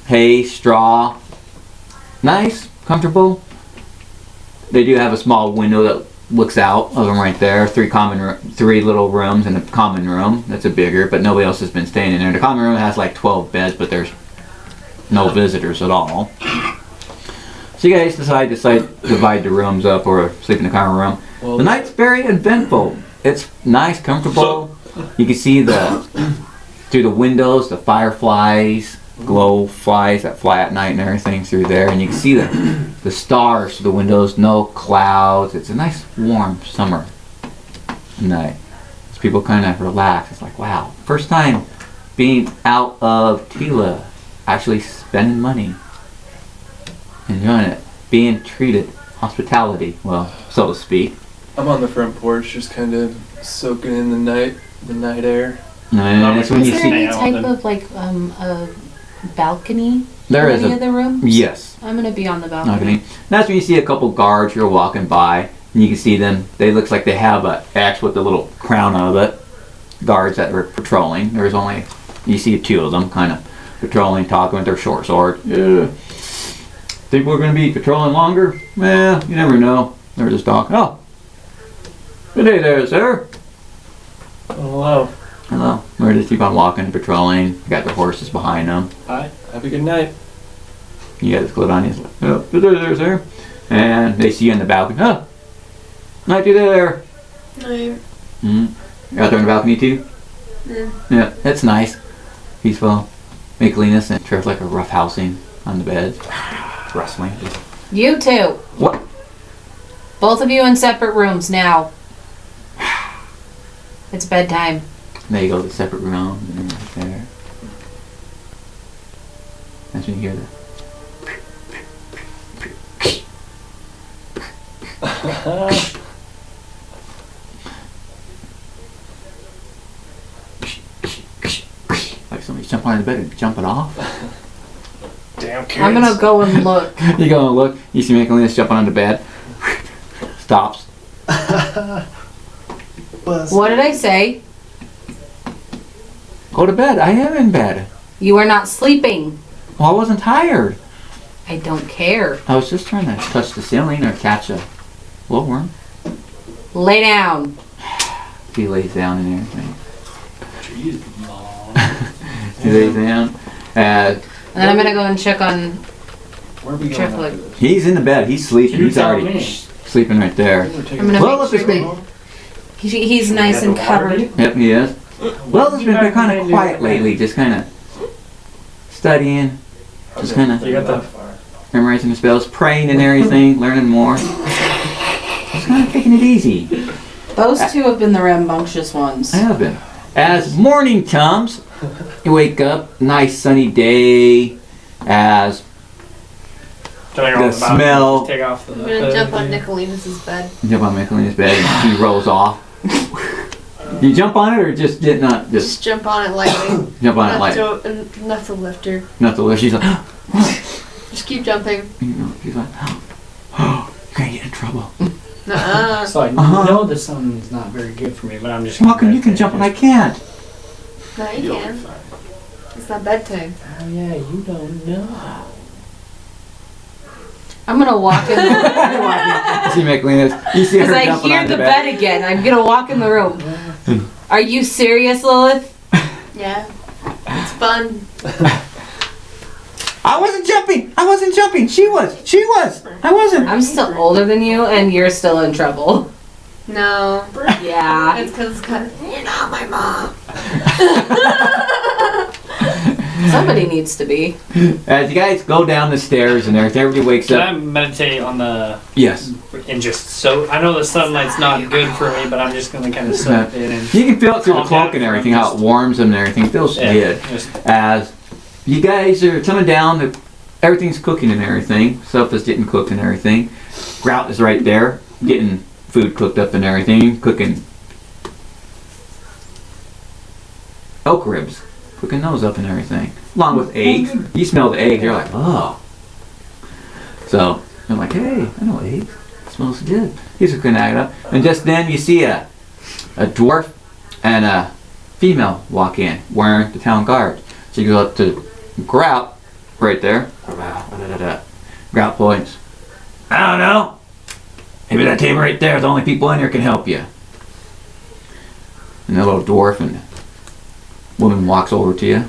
hay, straw, nice, comfortable. They do have a small window that looks out of them right there. 3 little rooms in a common room. That's a bigger, but nobody else has been staying in there. The common room has like 12 beds, but there's no visitors at all. So you guys decide to divide the rooms up or sleep in the common room. Well, The night's very eventful. It's nice, comfortable. You can see through the windows, the fireflies, glow flies that fly at night and everything through there. And you can see the stars through the windows, no clouds. It's a nice, warm summer night. As people kind of relax. It's like, wow, first time being out of Tila, actually spending money, enjoying it, being treated, hospitality, well, so to speak. I'm on the front porch, just kind of soaking in the night air. And that's when Is you there see. any type of like a balcony There in is any a of the rooms? yes. I'm gonna be on the balcony. Balcony. That's when you see a couple guards who are walking by, and you can see them. They looks like they have a axe with a little crown of it. Guards that were patrolling. You see 2 of them kind of patrolling, talking with their short sword. Yeah. Think we're gonna be patrolling longer? Well, you never know. They're just talking. Oh, good day there, sir. Hello. Hello. We're just keep on walking, patrolling. Got their horses behind them. Hi. Have a good night. You got his clothes on. He's like, oh, good day there, sir. And they see you on the balcony. Oh, night to there. Night. Mm-hmm. You're out there on the balcony too? Yeah. Yeah, that's nice. Peaceful. Makeliness and sure it's like a rough housing on the bed. Rustling. You two. What? Both of you in separate rooms now. It's bedtime. There you go, the separate room. And right there. That's when you hear the. Like somebody's jumping on the bed and jumping off. Damn kids. I'm gonna go and look. You go and look. You see Makeliness jumping on the bed. Stops. What did I say? Go to bed. I am in bed. You are not sleeping. Well, I wasn't tired. I don't care. I was just trying to touch the ceiling or catch a glowworm. Lay down. He lays down and everything. Jeez, Mom. He lays down. And then I'm gonna go and check on Where are we going Triplet. after this? He's in the bed. He's sleeping. You He's tell already me. sleeping right there. I'm gonna Well, make let's sure just that he's nice and covered. Yep, he is. Well, it's been kind of quiet lately. Just kind of studying, just kind of You got the memorizing the spells, praying and everything, learning more. Just kind of taking it easy. Those 2 have been the rambunctious ones. I have been. As morning comes, you wake up, nice sunny day. As the smell. Take off the I'm gonna jump on Nicolinus's bed. you jump on Michaelina's bed and he rolls off. You jump on it or just did not just Just jump on it lightly. jump on it Enough like to, enough to lift her. not the lift? She's like, Just keep jumping. she's like, oh, you're gonna get in trouble. Nuh-uh. So I know the sun's not very good for me, but I'm just. How come you can jump and I can't? No, you You'll be can. fine. It's not bedtime. Oh yeah, you don't know. I'm gonna walk in the See Michaelina's. You see her Because I jumping hear on the bed again. I'm gonna walk in the room. Are you serious, Lilith? Yeah. It's fun. I wasn't jumping. I wasn't jumping. She was. She was. I wasn't. I'm still older than you, and you're still in trouble. No. Yeah. It's because you're not my mom. Somebody needs to be. As you guys go down the stairs and everybody wakes Can up. I meditate on the Yes. and just so I know the sunlight's not good for me, but I'm just gonna kind of soak it in. You can feel it through the Calm cloak down and for everything, how it just- warms them and everything. It feels good. Just, As you guys are coming down, everything's cooking and everything. Stuff is getting cooked and everything. Grout is right there, getting food cooked up and everything. Cooking elk ribs, cooking those up and everything. Along with eggs. You smell the eggs, you're like, oh. So, I'm like, hey, I know eggs. It smells good. He's cooking that up. And just then you see a dwarf and a female walk in wearing the town guard. So you go up to Grout right there. Grout points. I don't know. Maybe that table right there, the only people in here can help you. And the little dwarf and woman walks over to you.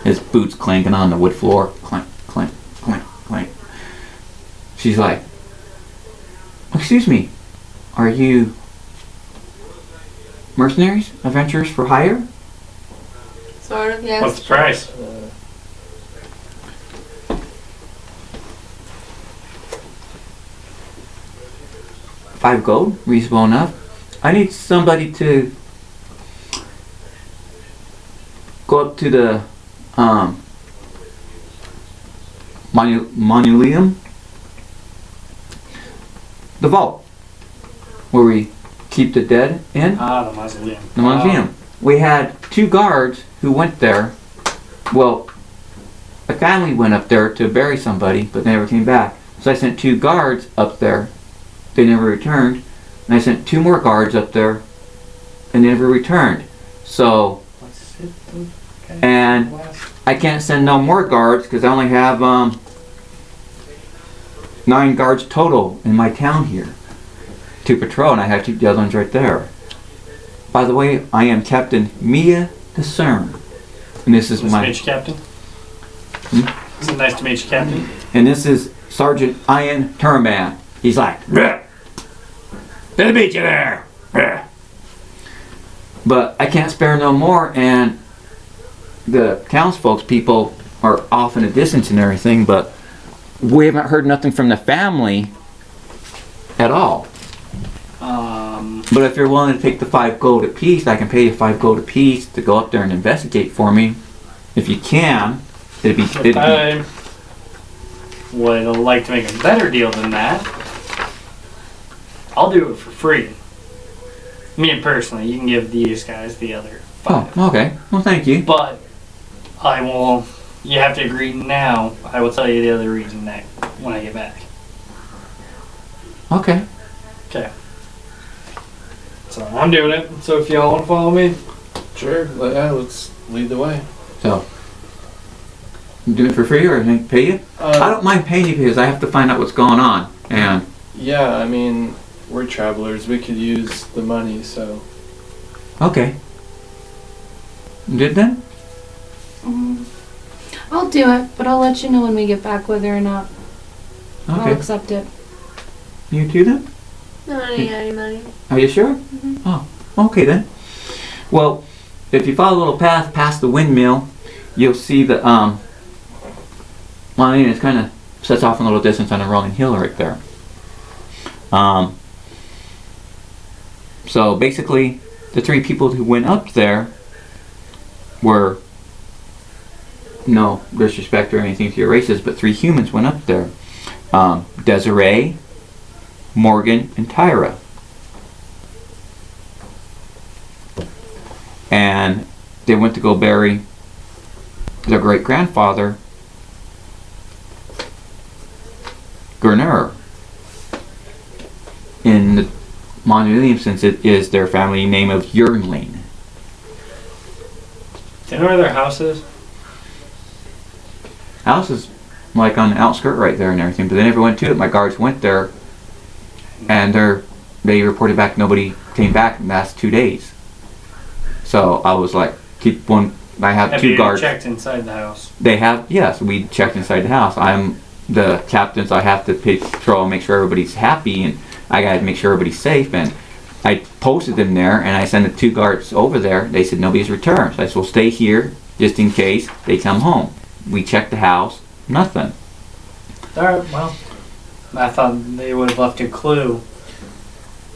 His boots clanking on the wood floor. Clank, clank, clank, clank. She's like, excuse me, are you mercenaries? Adventurers for hire? Sort of, yes. what's the price? 5 gold, reasonable enough. I need somebody to go up to the mausoleum, the vault, where we keep the dead in. Ah, the mausoleum. The mausoleum. We had 2 guards who went there. Well, a family went up there to bury somebody, but they never came back. So I sent 2 guards up there. They never returned. And I sent 2 more guards up there, and they never returned. So, What's it? Okay. and I can't send no more guards because I only have 9 guards total in my town here to patrol, and I have 2 the other ones right there. By the way, I am Captain Mia Discern, and this is Nice to my meet you, Captain. Hmm? Is it nice to meet you, Captain? and this is Sergeant Ian Turman. He's like, "Bleh. Good to meet you there." Bleh. But I can't spare no more, and the townsfolk people are off in a distance and everything, but we haven't heard nothing from the family at all. But if you're willing to take the 5 gold apiece, I can pay you 5 gold apiece to go up there and investigate for me. If you can, it'd be I would like to make a better deal than that. I'll do it for free. Me personally, you can give these guys the other 5. Oh, okay. Well, thank you. But I will. You have to agree now. I will tell you the other reason next when I get back. Okay. Okay. So I'm doing it. So if y'all want to follow me, Sure, yeah, let's lead the way. So, you do it for free or I pay you? I don't mind paying you because I have to find out what's going on. And Yeah, I mean, we're travelers. We could use the money, so. okay. You did then? I'll do it, but I'll let you know when we get back whether or not I'll Okay. accept it. You too then? No, I don't need any money. Are you sure? Oh, okay then. Well, if you follow a little path past the windmill, you'll see the line is kind of sets off in a little distance on a rolling hill right there. So basically, the 3 people who went up there were no disrespect or anything to your races, but 3 humans went up there. Desiree, Morgan, and Tyra. And they went to go bury their great-grandfather, Gurner, in the mausoleum, since it is their family name of Yearnling. do you know where their house is? House is like on the outskirt right there and everything, but they never went to it. My guards went there, and they reported back nobody came back in the last 2 days. So I was like, keep one. I have Have 2 you guards. checked inside the house? They have, yes, we checked inside the house. I'm the captain, so I have to patrol and make sure everybody's happy, and I gotta make sure everybody's safe. And I posted them there, and I sent the 2 guards over there. They said nobody's returned. So I said, well, stay here just in case they come home. We checked the house. Nothing. Alright, well. I thought they would have left a clue.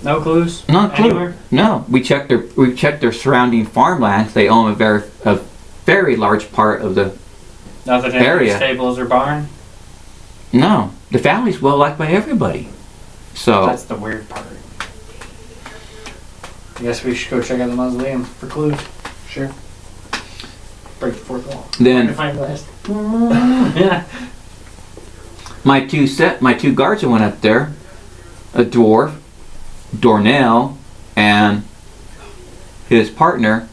No clues? Not a clue. Anywhere? No. We checked their surrounding farmlands. They own a very large part of the Nothing in area. their stables or barn? No. The family's well liked by everybody. So That's the weird part. I guess we should go check out the mausoleum for clues. Sure. Break the fourth wall. then Find last. Yeah. my two guards that went up there, a dwarf, Dornell, and his partner.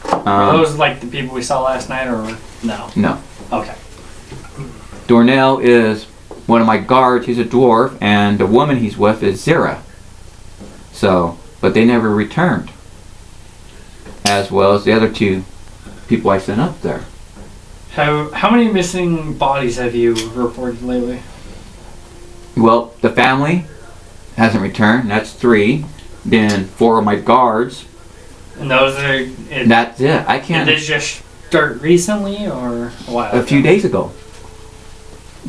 Are those like the people we saw last night, or no? No. Okay. Dornell is one of my guards. He's a dwarf, and the woman he's with is Zira. So, but they never returned. As well as the other two people I sent up there. How many missing bodies have you reported lately? Well, the family hasn't returned. That's 3. Then 4 of my guards. And those are. That's it. I Did can't. this just start recently, or a while A few ago? days ago.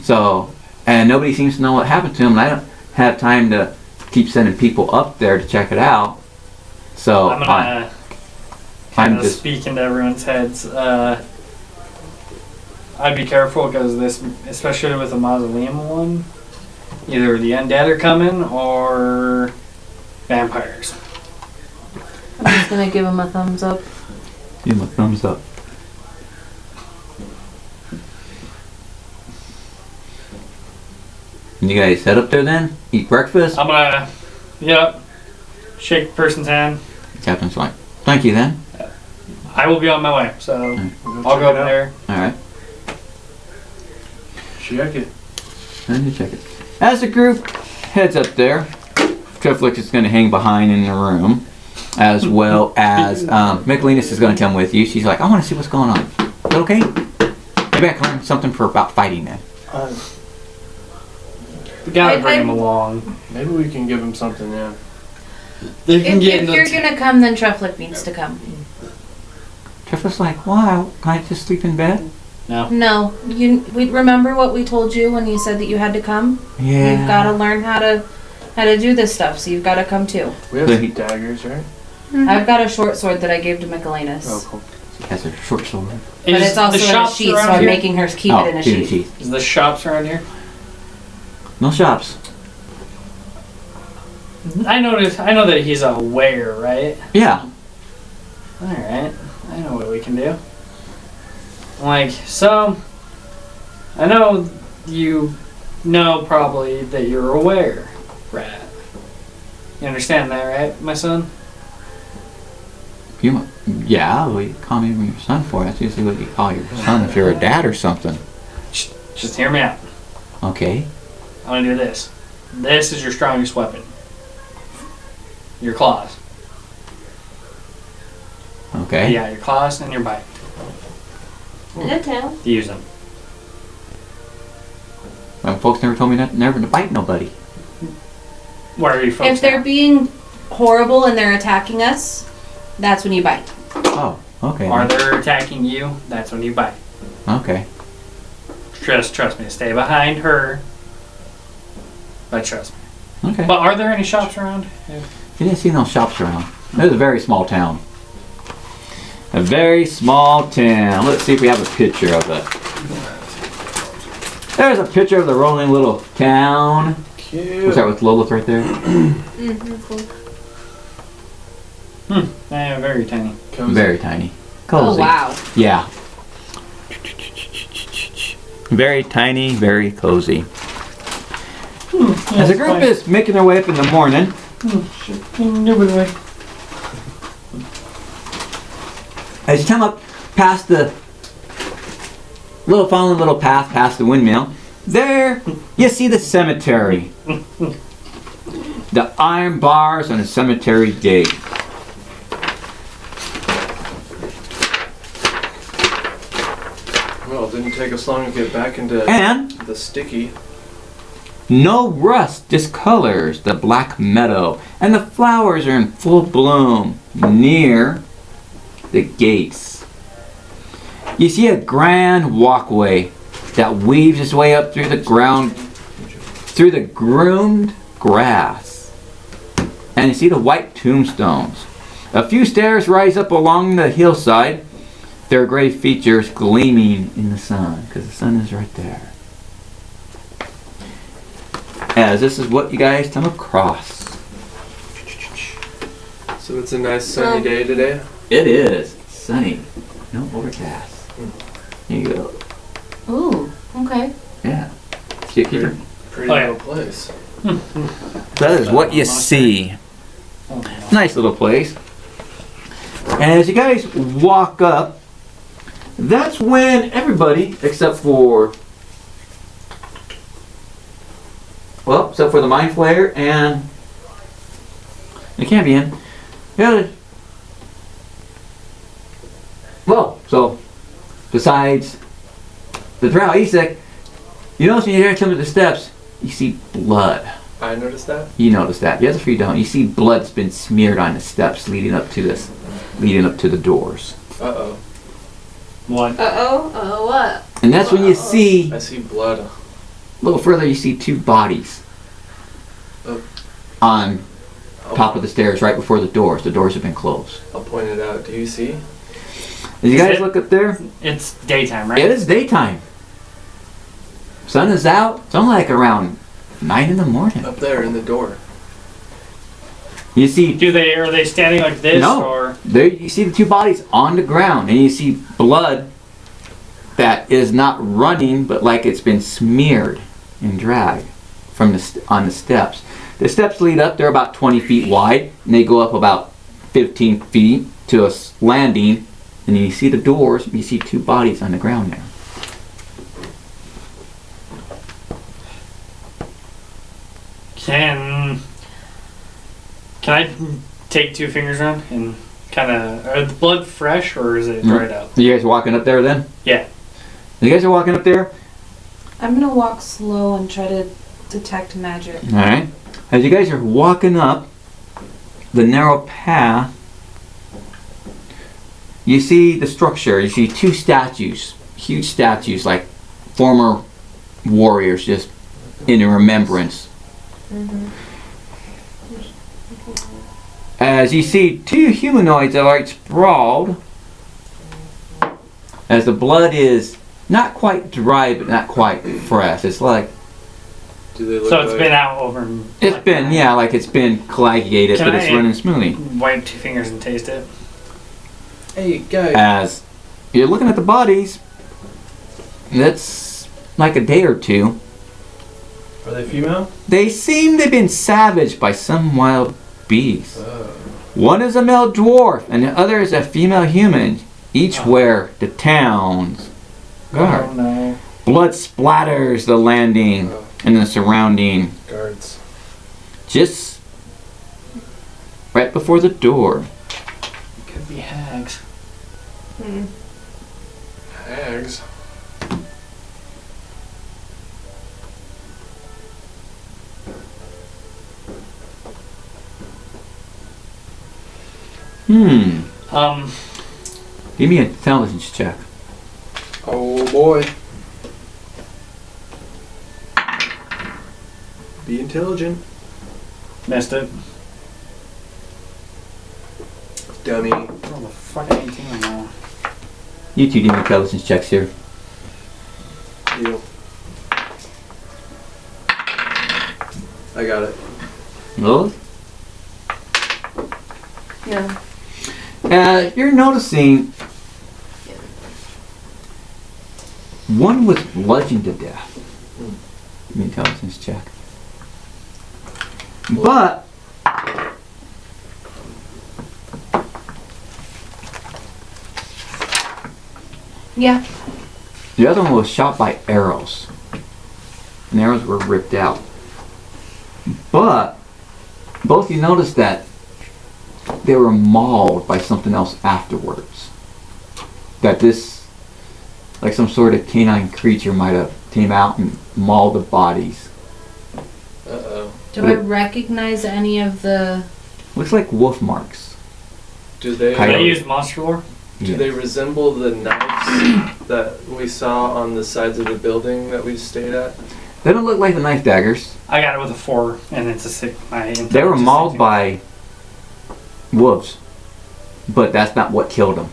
So, and nobody seems to know what happened to him. And I don't have time to keep sending people up there to check it out. So I'm gonna kind I'm of just speak into everyone's heads. I'd be careful because this, especially with the mausoleum one, either the undead are coming or vampires. I'm just gonna give him a thumbs up. give him a thumbs up. And you guys head up there then? Eat breakfast? I'm gonna, yep, shake the person's hand. Captain's like, thank you then. I will be on my way, so I'll go up there. Alright. Check it. And you check it. As the group heads up there, Triflix is going to hang behind in the room, as well as Michaelinus is going to come with you. She's like, I want to see what's going on. Is that okay? Maybe I can learn something about fighting then. We gotta I- bring I- him along. Maybe we can give him something, yeah. They can get If in you're the gonna come, then Treflick needs to come. Triflix like, wow, can I just sleep in bed? No, we remember what we told you when you said that you had to come. Yeah. You've got to learn how to do this stuff, so you've got to come too. We have So some he- daggers, right? I've got a short sword that I gave to Michaelinus. Oh, cool. She has a short sword. But Is it's also the in a shops sheath, so around I'm here? making her keep it in a keep sheath. Is the shops around here? No shops. I know that he's aware, right? Yeah. Alright. I know what we can do. Like, so I know you know probably that you're aware, Rat. You understand that, right, my son? Yeah, what you call me your son for? That's usually what you call your son if you're a dad or something. Just hear me out. Okay. I'm gonna do this. This is your strongest weapon. Your claws. Okay. Yeah, your claws and your bite. Good tail. Use them. Folks never told me never to bite nobody. Where are you folks If they're now? being horrible and they're attacking us, that's when you bite. Oh, okay. Are they attacking you? That's when you bite. Okay. Just trust me. Stay behind her. But trust me. Okay. But are there any shops around? You didn't see no shops around. It was a very small town. A very small town. Let's see if we have a picture of it. There's a picture of the rolling little town. Cute. Was that with Lilith right there? Yeah, very tiny. Cozy. Very tiny. Oh Cozy. wow. Yeah. Very tiny, very cozy. As the group is making their way up in the morning, as you come up past the following little path past the windmill, there you see the cemetery. The iron bars on the cemetery gate. Well, it didn't take us long to get back into And the sticky. no rust discolors the black meadow, and the flowers are in full bloom near the gates. You see a grand walkway that weaves its way up through the ground, through the groomed grass. And you see the white tombstones. A few stairs rise up along the hillside, their gray features gleaming in the sun, because the sun is right there. As this is what you guys come across. So it's a nice sunny day today. It is sunny, no overcast. Here you go. Ooh, okay. Yeah. See it, Keeper? Pretty Oh, yeah. little place. That is what you see. Nice little place. And as you guys walk up, that's when everybody, except for the Mind Flayer and the Cambion, so besides the Drow Isaac, you notice when you come to the steps, you see blood. I noticed that. You notice that. The other three don't. You see blood's been smeared on the steps leading up to the doors. Uh-oh. What? Uh-oh. What? And that's when you see, I see blood. a little further, you see two bodies on top of the stairs right before the doors. The doors have been closed. I'll point it out. Do you see? As you guys it? look up there, It's daytime, right? it is daytime. Sun is out. It's only like around 9 in the morning. Up there in the door. You see, Are they standing like this no, or? there you see the two bodies on the ground, and you see blood that is not running, but like it's been smeared and dragged from on the steps. The steps lead up; they're about 20 feet wide, and they go up about 15 feet to a landing. And you see the doors. And you see two bodies on the ground there. Can I take 2 fingers around and kind of, are the blood fresh or is it dried out? You guys are walking up there then? Yeah. You guys are walking up there? I'm gonna walk slow and try to detect magic. Alright. As you guys are walking up the narrow path, you see the structure. You see two statues, huge statues, like former warriors, just in remembrance. As you see two humanoids that are sprawled, as the blood is not quite dry but not quite fresh. It's like Do they look So it's like been out over. it's like been, that. yeah, like it's been coagulated, Can but it's I- running smoothly. Wipe 2 fingers and taste it. Hey, guys. As you're looking at the bodies, that's like a day or two. Are they female? They seem to have been savaged by some wild beast. Oh. One is a male dwarf, and the other is a female human. Each wear the town's guard. Oh no. Blood splatters the landing and the surrounding, Guards. just right before the door. Could be hags. Hags. Give me an intelligence check. Oh boy. Be intelligent. Missed it. Dummy. Oh, the fuck 18 now. You two do intelligence checks here. Deal. I got it. Lilith? Yeah. You're noticing one was bludgeoned to death. Give me an intelligence check. But Yeah. the other one was shot by arrows. And the arrows were ripped out. But both you noticed that they were mauled by something else afterwards. That this, like some sort of canine creature might have came out and mauled the bodies. Uh-oh. Do I recognize any of the? Looks like wolf marks. Do they... Can I Coyote. use monster lore? Do they resemble the knives that we saw on the sides of the building that we stayed at? They don't look like the knife daggers. I got it with a 4, and it's a 6. They were mauled by wolves, but that's not what killed them.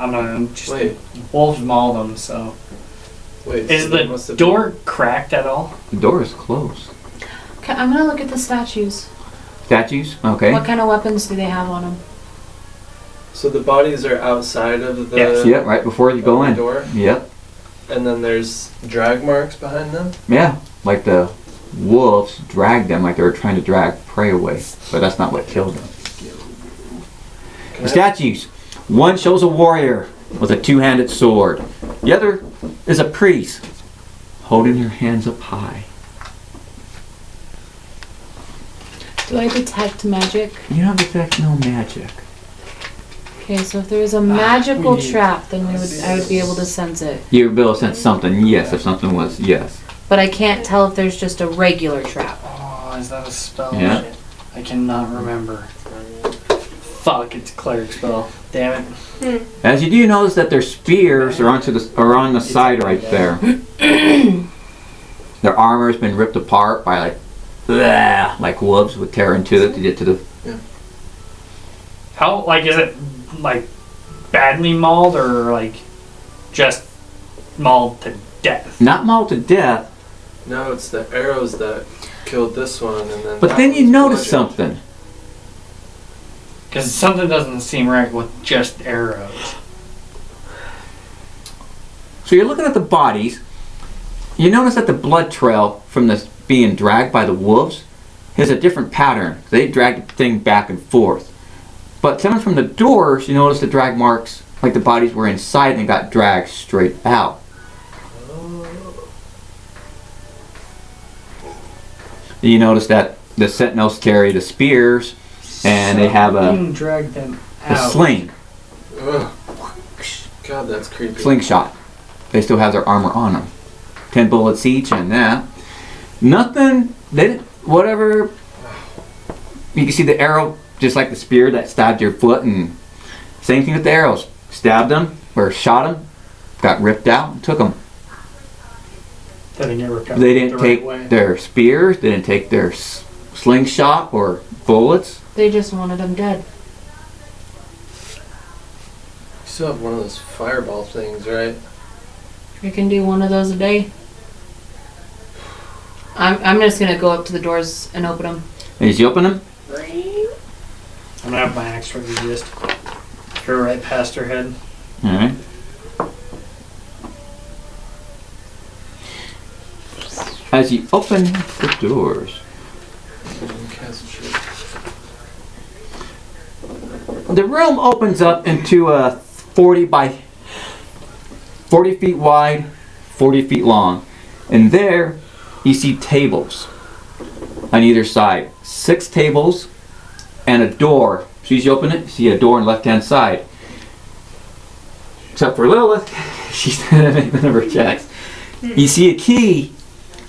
I don't know. Just Wait. Wolves mauled them, so. Wait. Is so they must the have door cracked at all? The door is closed. Okay, I'm gonna look at the statues. Statues? Okay. What kind of weapons do they have on them? So the bodies are outside of the Yes. Yep, right before you go the in. door, Yep. and then there's drag marks behind them. Yeah, like the wolves dragged them like they were trying to drag prey away, but that's not what killed them. Can The I- statues. One shows a warrior with a two-handed sword. The other is a priest holding your hands up high. Do I detect magic? You don't detect no magic. Okay, so if there was a magical we need- trap, then I would be able to sense it. You'd be able to sense something, yes, if something was, yes. But I can't tell if there's just a regular trap. Oh, is that a spell? Yeah. Shit. I cannot remember. Fuck, it's a cleric spell. Damn it. As you do notice that their spears are on the side right there. Their armor has been ripped apart by like wolves would tear into it to get to the. How, like, is it, like, badly mauled or, like, just mauled to death? Not mauled to death, No, it's the arrows that killed this one, and then. but that then you one's notice bludgeoned. something. Because something doesn't seem right with just arrows. So you're looking at the bodies. You notice that the blood trail from this being dragged by the wolves has a different pattern. They dragged the thing back and forth. But coming from the doors, you notice the drag marks, like the bodies were inside and got dragged straight out. You notice that the sentinels carry the spears and they have Something dragged them a out. sling, Ugh. God, that's creepy. slingshot. They still have their armor on them. 10 bullets each and that. Nothing, whatever. You can see the arrow, just like the spear that stabbed your foot, and same thing with the arrows. Stabbed them or shot them, got ripped out and took them. They didn't get ripped out They didn't the take right way. their spears, they didn't take their slingshot or bullets. They just wanted them dead. You still have one of those fireball things, right? You can do one of those a day. I'm just gonna go up to the doors and open them. As you open them, I'm gonna have my axe ready to just go right past her head. alright. As you open the doors, the room opens up into a 40 feet wide, 40 feet long. And there you see tables on either side. 6 tables and a door. So as you open it, you see a door on the left hand side. Except for Lilith, she's making none of her checks. You see a key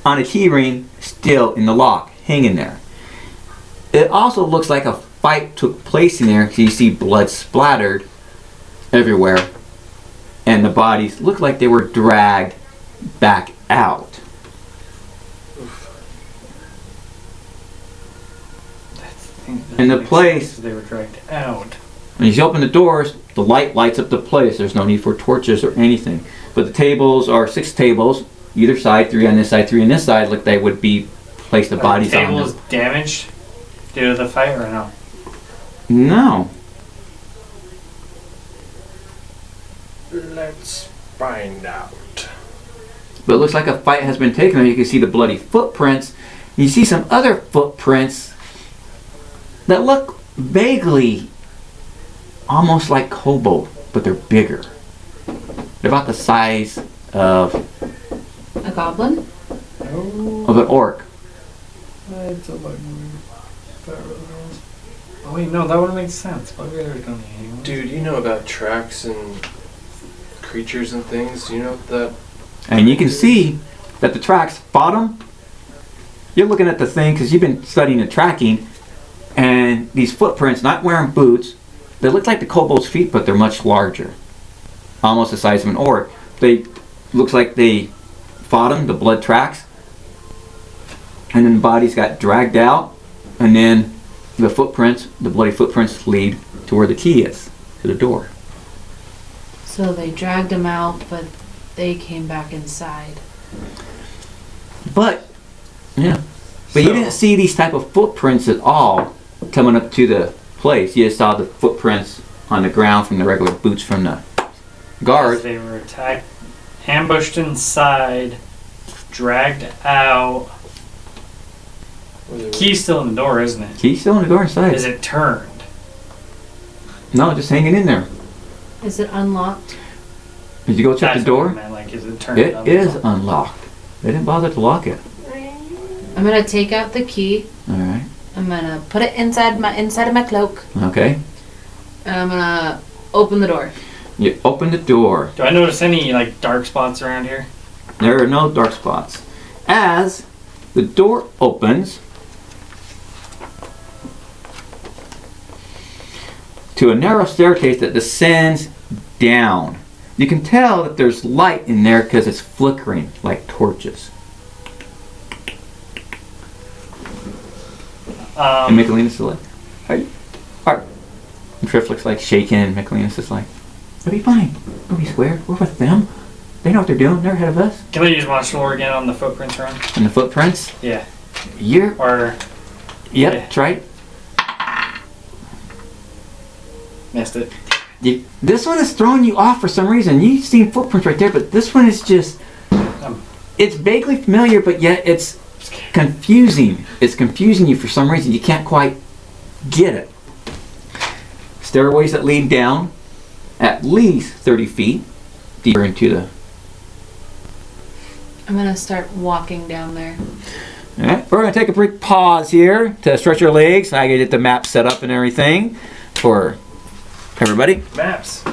on a key ring still in the lock, hanging there. It also looks like a fight took place in there, so you see blood splattered everywhere. And the bodies look like they were dragged back out. And the place, They were dragged out. when you open the doors, the light lights up the place. There's no need for torches or anything. But the tables are 6 tables, either side, 3 on this side, 3 on this side, like they would be place the bodies the on table is them. damaged due to the fight or no? No. Let's find out. But it looks like a fight has been taken. You can see the bloody footprints. You see some other footprints that look vaguely almost like kobold, but they're bigger. They're about the size of A goblin? an orc. Oh wait, no, that would make sense. Bugbears don't eat anyone. Dude, you know about tracks and creatures and things? Do you know what that? And you can see that the tracks bottom. You're looking at the thing because you've been studying the tracking, and these footprints, not wearing boots, they look like the kobold's feet, but they're much larger. Almost the size of an orc. Looks like they fought him, the blood tracks. And then the bodies got dragged out, and then the footprints, the bloody footprints, lead to where the key is, to the door. So they dragged him out, but they came back inside. But, yeah. But you didn't see these type of footprints at all coming up to the place. You just saw the footprints on the ground from the regular boots from the guard. They were attacked, ambushed inside, dragged out. Key's still in the door, isn't it? Key's still in the door inside. Is it turned? No, just hanging in there. Is it unlocked? Did you go check That's the what I door? meant, like, is it turned? It is unlocked. They didn't bother to lock it. I'm gonna take out the key. All right. I'm gonna put it inside of my cloak, Okay. and I'm gonna open the door. You open the door. Do I notice any like dark spots around here? There are no dark spots. As the door opens to a narrow staircase that descends down. You can tell that there's light in there because it's flickering like torches. And Michaelinus is like, are and Triff looks like shaking, and Michaelinus is like, it'll be fine. Don't be square. We're with them. They know what they're doing. They're ahead of us. Can I use my sword again on the footprints around? And the footprints? Yeah. Yep, Yeah. try it. Missed it. This one is throwing you off for some reason. You've seen footprints right there, but this one is just... It's vaguely familiar, but yet it's confusing. It's confusing you for some reason. You can't quite get it. Stairways that lead down at least 30 feet deeper into the... I'm gonna start walking down there. Alright, we're going to take a brief pause here to stretch your legs. I get the map set up and everything for everybody. Maps.